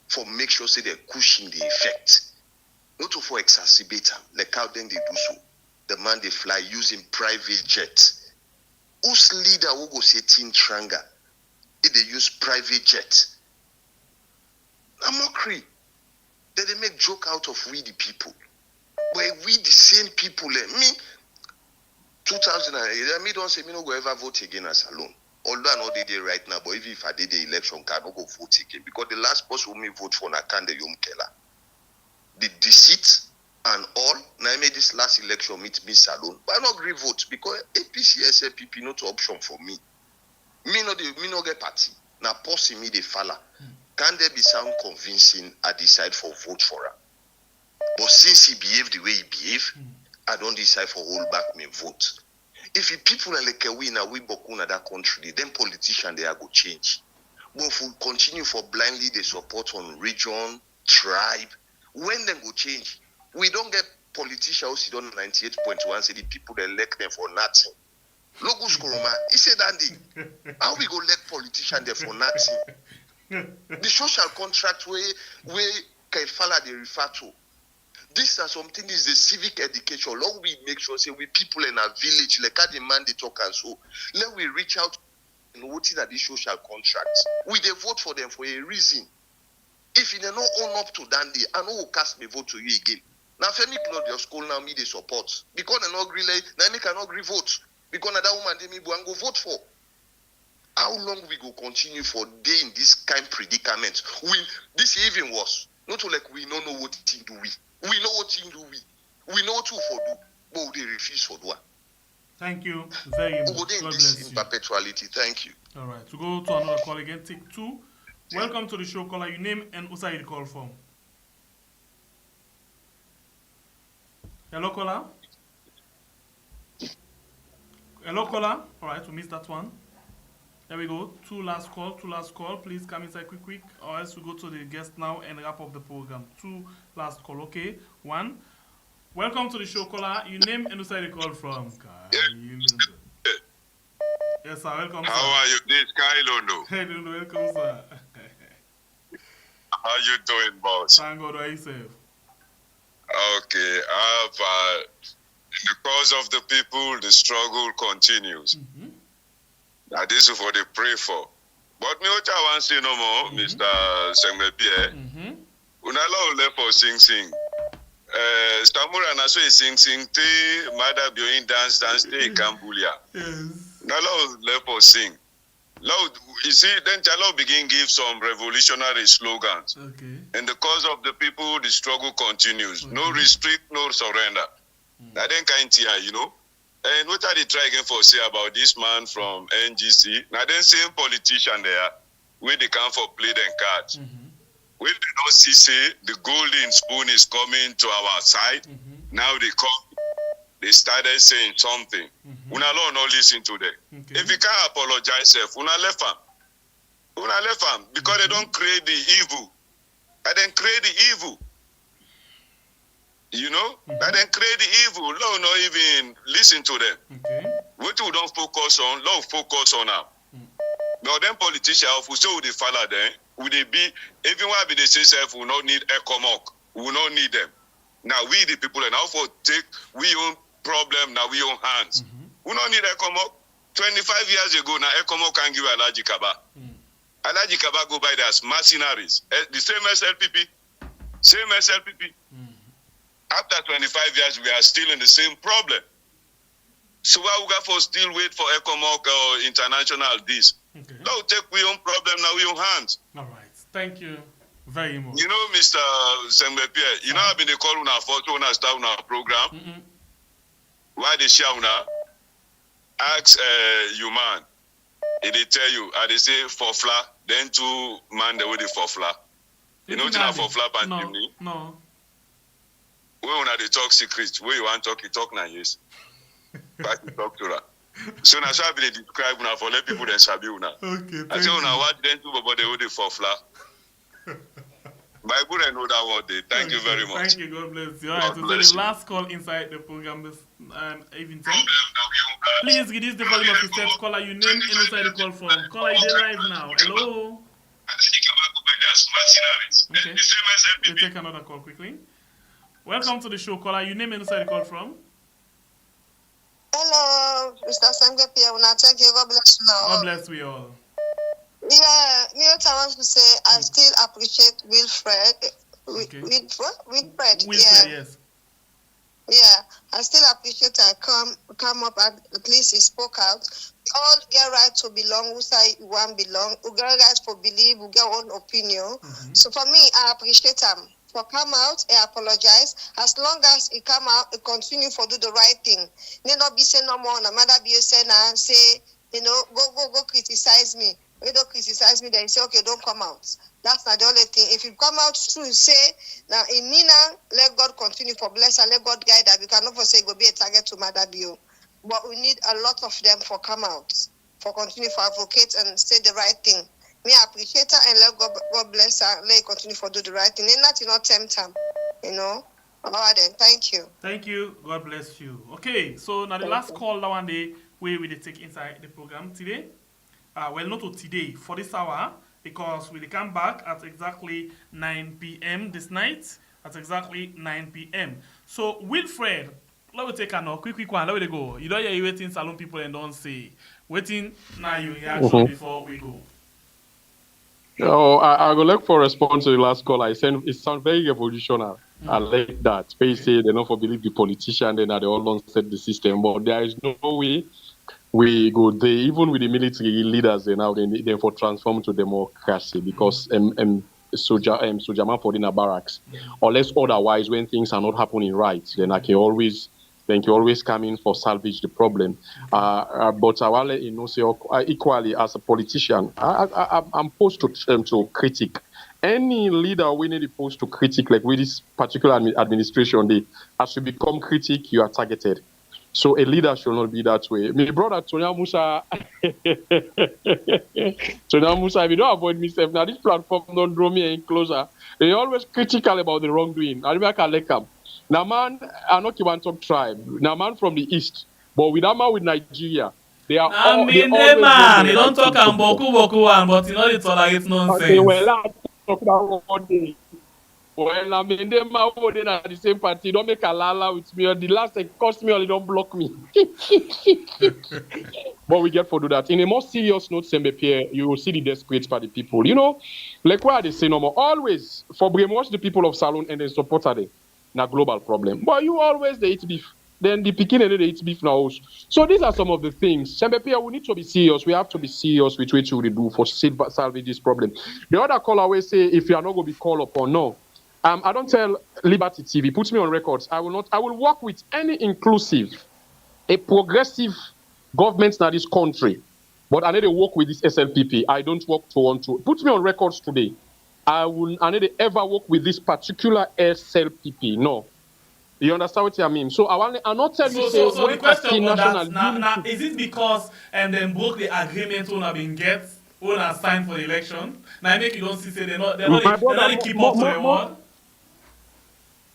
for make sure say they're cushioning the effect. Not for exacerbate them, like how then they do so. The man they fly using private jets. Whose leader will go say tin tranga if they use private jet? I'm mockery. Then they make joke out of we the people. But we the same people, me 2008, me don't say me no go ever vote again as alone. Although I know they did right now, but if I did the election, I don't go vote again. Because the last person who me vote for Nakande Yom Kela. The deceit and all, now I made this last election meet me alone. But I not agree vote because APC, SLPP not option for me. Me no get party. Now posting me the falla. Can there be sound convincing I decide for vote for her? But since he behaved the way he behaved, I don't decide for hold back my vote. If the people are like a winner, we boku na that country, then politicians they are go change. But if we continue for blindly the support on region, tribe, when them go change, we don't get politicians who sit on 98.1 say the people they elect them for nothing. Logos Koroma, he said Andy, how we go elect politicians there for nothing? The social contract where Kaifala they refer to. This are something is the civic education. Long we make sure say we people in our village, like how the man they talk and so let we reach out and what is that the social contract. We they vote for them for a reason. If you don't own up to Dandy, I know will cast me vote to you again. Now Femi Claudius school now me they support. Because they not agree like now me cannot agree vote. Because that woman they me go vote for. How long we go continue for day in this kind of predicament? This even worse. Not like we don't know what thing do we. We know what thing do we. We know what to for do. But they refuse for do.
Thank you very much.
God bless in perpetuality. Thank you.
All right. To go to another call again, take 2. Welcome to the show, caller. Your name and who you call from? Hello, caller. Hello, caller. All right, we missed that one. There we go. 2 last call. Please come inside quick, or else we go to the guest now and wrap up the program. 2 last call. Okay. 1. Welcome to the show, caller. Your name and who you call from? Yes, sir. Welcome,
How
sir.
are you? This is Kailondo.
Hey, welcome, sir.
How you doing, boss?
Thank God, how are you, safe?
Okay, in the cause of the people, the struggle continues. Now, this is what they pray for. But me, what I want to say no more, Mr. Sengmepie, unala ule for sing. Stamura na so sing, te, mother bioin dance, te, Cambodia. Unala ule for sing. Lord, you see, then Jalo begin give some revolutionary slogans.
Okay.
In the cause of the people, the struggle continues. Okay. No restrict, no surrender. That then kind here, you know. And what are they trying again for say about this man from NGC? Now then same politician there, where they come for play them cards. Where they don't see say the golden spoon is coming to our side. Now they come. They started saying something. Una don't listen to them. Okay. If you can't apologize, una left them. Una left them because they don't create the evil. And then create the evil. You know? And then create the evil. Lord not even listen to them. Okay. What we don't focus on, Lord focus on them. Now them politicians, who say they follow them, would they be, even when they say self, we will not need ECOMOC. We will not need them. Now we the people, and now for take we own problem now we own hands. We don't need ECOMOC. 25 years ago now ECOMOC can give Alaji Kaba. Alaji Kaba go by as mercenaries. The same SLPP. Same SLPP. After 25 years we are still in the same problem. So why we got for still wait for ECOMOC or international this? Okay. Don't take we own problem now we own hands.
All right. Thank you very much.
You know, Mr. Sembepie, you know I've been calling on our photo on our staff on our program. Why they share now? Ask you man. If they tell you, they say for fla, then two man they will the for fla. You know what for fla and chimney?
No.
When they talk secrets, where you want to talk, you talk now, yes. Back to talk to her. So now so I be describe now for let people then sabi now.
Okay.
I say now what then two but they will the for fla. Bible I know that word day. Thank you very much.
Thank you. God bless you. All right. So the last call inside the program this evening time. Please reduce the volume of your set. Caller, you name inside the call from. Caller, you live now. Hello. Okay. We'll take another call quickly. Welcome to the show. Caller, you name inside the call from.
Hello, Mr. Sangapia. Thank you. God bless you.
God bless we all.
Yeah, what I want to say, I still appreciate Wilfred.
Okay.
Wilfred,
yes.
Yeah, I still appreciate I come up at least he spoke out. All get right to belong, who say one belong, who get right for believe, who get one opinion. So for me, I appreciate him. For come out, I apologize. As long as he come out, he continue for do the right thing. They not be say no more, no matter be say now, say, you know, go criticize me. When don't criticize me, then you say, okay, don't come out. That's not the only thing. If you come out true, say, now in Nina, let God continue for bless and let God guide that. We cannot for say go be a target to Mother Bio. But we need a lot of them for come out, for continue for advocate and say the right thing. Me appreciate her and let God bless her, let her continue for do the right thing. And not tempt her, you know. All right then, thank you.
Thank you. God bless you. Okay, so now the last call that one day we will take inside the program today. Well, not today, for this hour, because we'll come back at exactly 9 p.m. this night, at exactly 9 p.m. So, Wilfred, let me take a quick one, let me go. You don't hear you waiting salon people and don't say, waiting now your reaction before we go.
Oh, I would like for response to the last call. I said it sounds very revolutionary. I like that. They say they don't believe the politician, then they all don't set the system, but there is no way we go there, even with the military leaders, they for transform to democracy because soldier man for in a barracks. Unless otherwise, when things are not happening right, then I can always come in for salvage the problem. But I will let you know, say equally as a politician, I'm posed to critique. Any leader we need post to critique, like with this particular administration, as you become critic, you are targeted. So a leader should not be that way. My brother Tonya Musa, if you don't avoid me, now this platform don't draw me in closer. They're always critical about the wrongdoing. I remember Kalekam. Now man, I'm not even talk tribe. Now man from the east, but with that man with Nigeria, They are
I
all, they
mean,
always
man, you
want
don't talk and
support.
boku one, but you know they tolerate nonsense.
Okay, well, I talk about one day. Well, I mean, them are at the same party. Don't make a lala with me. The last they cost me or they don't block me. But we get for do that. In a more serious note, Sembe Pierre, you will see the desperate for the people. You know, like why they say no more. Always for brainwash the people of Salon and then support are na global problem. But you always they eat beef. Then the Pekin and they eat beef now. So these are some of the things. Sembe Pierre, we need to be serious. We have to be serious with what we do for salvage this problem. The other caller will say if you are not going to be called upon, no. I don't tell Liberty TV, put me on records. I will work with any inclusive, a progressive government in this country. But I need to work with this SLPP. I don't work to want to. Put me on records today. I need to ever work with this particular SLPP. No. You understand what I mean? So I not tell you.
So the question on that now is it because them broke the agreement when have been get when are signed for the election? Now I make you don't see say they're not keep up to the word.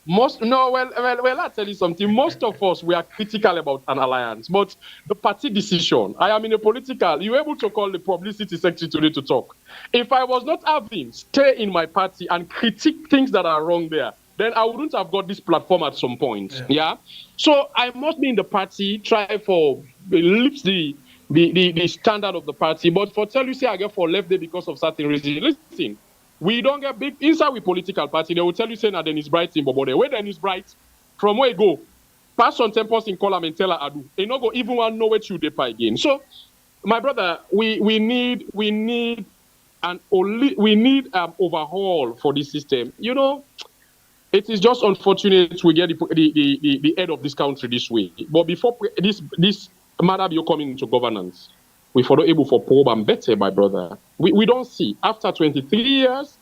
I'll tell you something. Most of us, we are critical about an alliance, but the party decision, I am in a political, you're able to call the publicity secretary today to talk. If I was not having stay in my party and critique things that are wrong there, then I wouldn't have got this platform at some point. Yeah. So I must be in the party, try for lift the standard of the party, but for tell you say I get for left there because of certain reasons. Listen. We don't get big inside with political party. They will tell you saying that Dennis Bright in Bobode. Where Dennis Bright, from where you go, pass on tempos in column and tell her Adu. They not go even want to know what you depa again. So, my brother, we need an overhaul for this system. You know, it is just unfortunate we get the head of this country this way. But before this matter be coming into governance, we for able for probe and better, my brother. We don't see. After 23 years,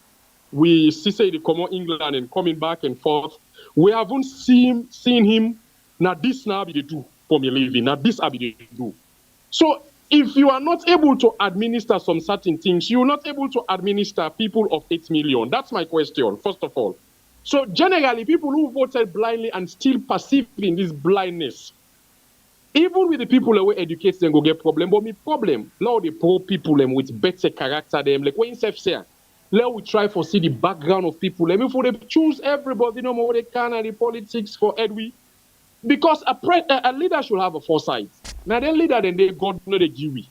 we see say the common England and coming back and forth. We haven't seen him. Now this now be the do for me living. Now this be the do. So if you are not able to administer some certain things, you're not able to administer people of 8 million. That's my question, first of all. So generally, people who voted blindly and still perceiving this blindness, even with the people who educate them go get problem, but me problem, now the poor people them with better character them, like when you say, now we try for see the background of people, and before they choose everybody, no more they can and the politics for Edwy. Because a leader should have a foresight. Now then leader then they God know the give.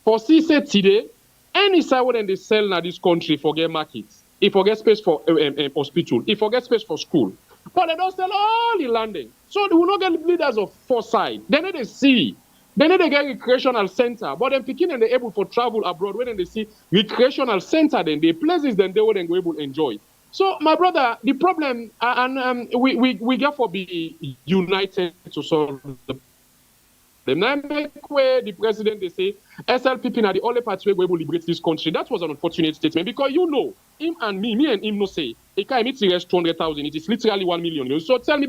For see say today, any side when they sell in this country forget markets. It forget space for hospital, it forget space for school. But they don't sell all the landing. So they will not get leaders of foresight. They need to see. They need to get recreational center. But then picking and they're able to travel abroad when they see recreational center, then the places then they will then go able to enjoy. So my brother, the problem, and we therefore be united to solve the make where the president they say SLPP are the only party where we will liberate this country. That was an unfortunate statement because you know him and me and him no say it can't meet 200,000. It is literally 1 million. So tell me,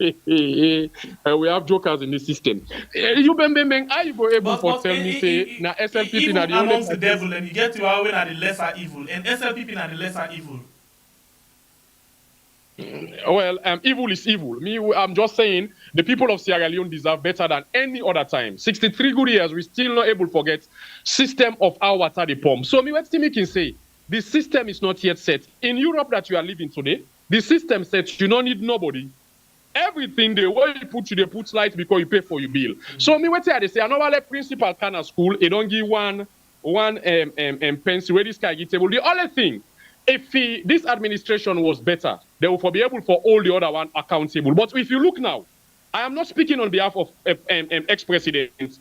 we have jokers in the system. You are you go able to tell me say now SLPP are the only
amongst the devil and you get to our way are the lesser evil and SLPP are the lesser evil.
Well, evil is evil. I'm just saying the people of Sierra Leone deserve better than any other time. 63 good years, we still not able to forget system of our water the pump. So what Timmy can say, the system is not yet set. In Europe that you are living today, the system says you don't need nobody. Everything they put you, they put light because you pay for your bill. So what they say, I know what principal kind of school, they don't give one pencil where this guy get table. The other thing, if this administration was better, they will be able for all the other one accountable. But if you look now, I am not speaking on behalf of ex-president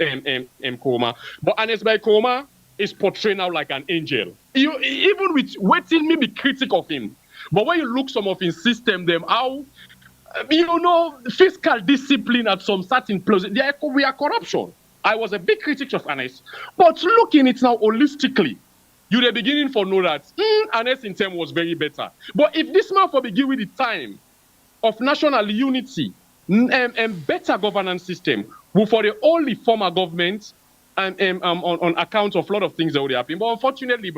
Koma, but Anesbai Koma is portrayed now like an angel. Even with waiting me be critical of him, but when you look some of his system, them how fiscal discipline at some certain places, we are corruption. I was a big critic of Anes, but looking it now holistically. You the beginning for know that Anes in term was very better. But if this man for begin with the time of national unity and better governance system, will for the only former government and on account of a lot of things that would happen. But unfortunately,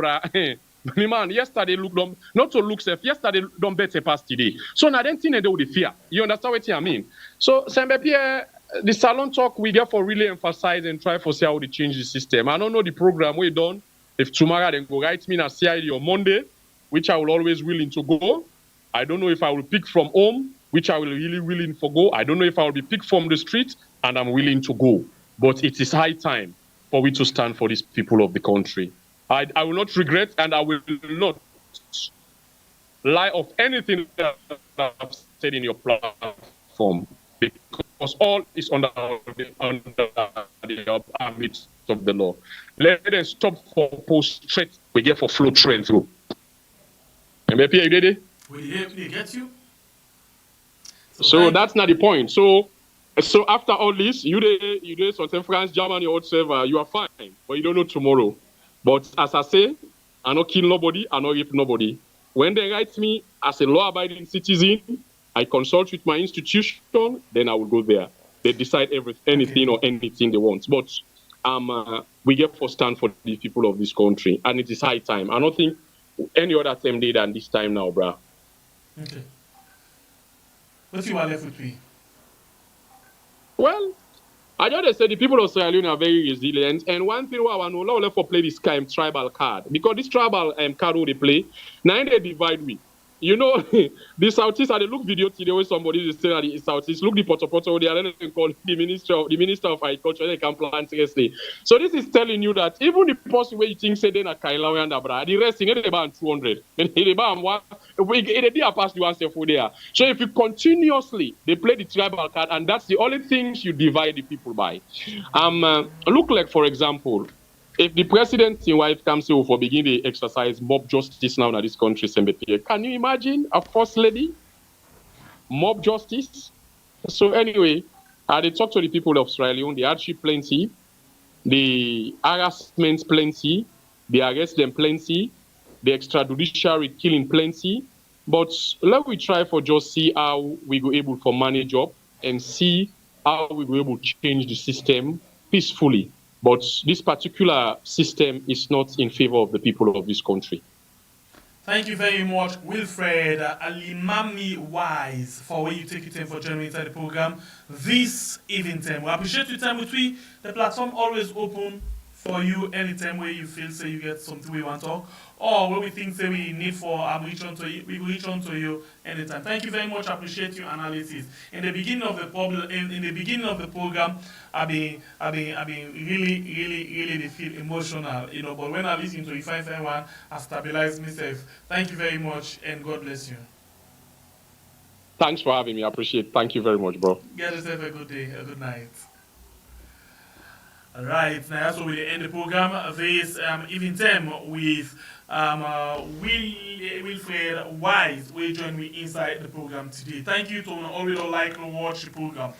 man, yesterday look them not to look safe. Yesterday don't better past today. So now then thing they would fear. You understand what I mean? So Sembe Pierre, the salon talk we therefore really emphasize and try for see how they change the system. I don't know the program we done. If tomorrow they go write me a CID on Monday, which I will always willing to go. I don't know if I will pick from home, which I will really willing to go. I don't know if I will be picked from the street, and I'm willing to go. But it is high time for we to stand for these people of the country. I will not regret, and I will not lie of anything that I've said in your platform, because all is under the ambit of the law. Let them stop for post straight. We get for flow train through. MP, you did it?
We get you.
So that's not the point. So after all this, you did something France, Germany, or whatever, you are fine, but you don't know tomorrow. But as I say, I not kill nobody, I not rape nobody. When they write me as a law-abiding citizen, I consult with my institution, then I will go there. They decide anything or anything they want. But we get for stand for the people of this country, and it is high time. I don't think any other time did than this time now, bruh.
Okay. What you are left with me?
Well, I just said the people of Sierra Leone are very resilient, and one thing I want to know left for play this tribal card, because this tribal card who they play, now they divide me. You know, the Southeast, I look video today where somebody is saying the Southeast, look the Poto, they are then called the Minister of Agriculture, they can plant seriously. So this is telling you that even the person where you think say they are Kaila and Abra, the rest in they ban 200. They ban one, they are past the one for there. So if you continuously they play the tribal card, and that's the only things you divide the people by. Look like for example, if the president's wife comes here for begin to exercise mob justice now in this country, can you imagine a first lady? Mob justice? So anyway, they talk to the people of Sierra Leone, the hardship plenty, the harassment plenty, the arrest them plenty, the extrajudicial killing plenty. But let we try for just see how we go able to manage up and see how we go able to change the system peacefully. But this particular system is not in favor of the people of this country.
Thank you very much, Wilfred Alimami Wise, for where you take your time for joining inside the program this evening time. We appreciate your time with we. The platform always open for you anytime where you feel say you get something we want to talk, or where we think say we need for reach on to you, we reach on to you anytime. Thank you very much. I appreciate your analysis. In the beginning of the program, I've been really feel emotional, you know. But when I listen to you, I stabilize myself. Thank you very much, and God bless you.
Thanks for having me. I appreciate it. Thank you very much, bro.
Get yourself a good day, a good night. All right, now that's where we end the program. This evening time with Wilfred Wise will join me inside the program today. Thank you to all you don't like to watch the program.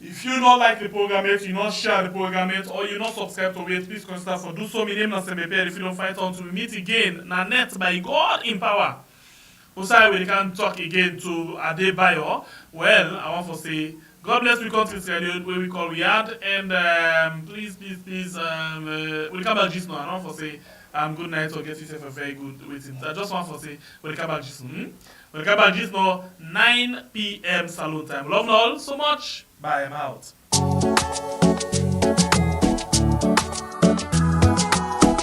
If you don't like the program yet, you not share the program yet, or you not subscribe to it, please consider for do so. My name is SMBP. If you don't fight on to meet again, na net by God in power. Also, we can talk again to Adebayo. Well, I want to say God bless we country Sierra where we call Riyadh, and please, we'll come back just now. I want to say good night or get yourself a very good waiting. I just want to say we'll come back just now. We'll come back just now, 9 p.m. salon time. Love you all so much. Bye, I'm out.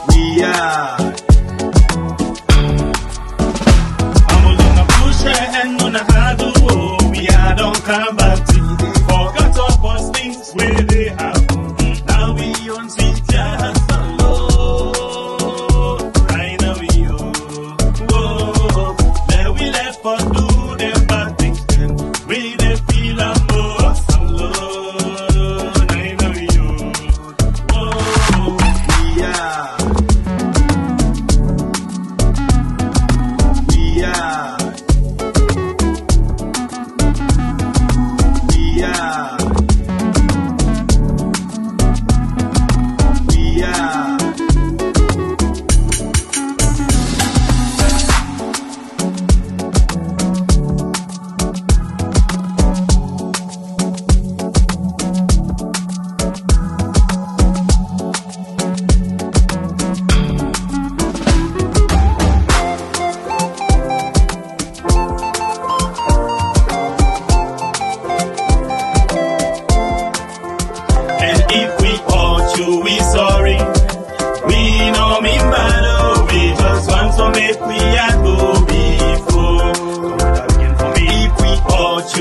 We are. I'm gonna push her and gonna handle. We are don't come back to. Forgot all those things where they happen. Now we on sweet jazz alone. Right now we whoa. Now we left for do them bad things then. We they feel a more alone. Right now we whoa. We are. We are.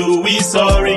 you, we sorry.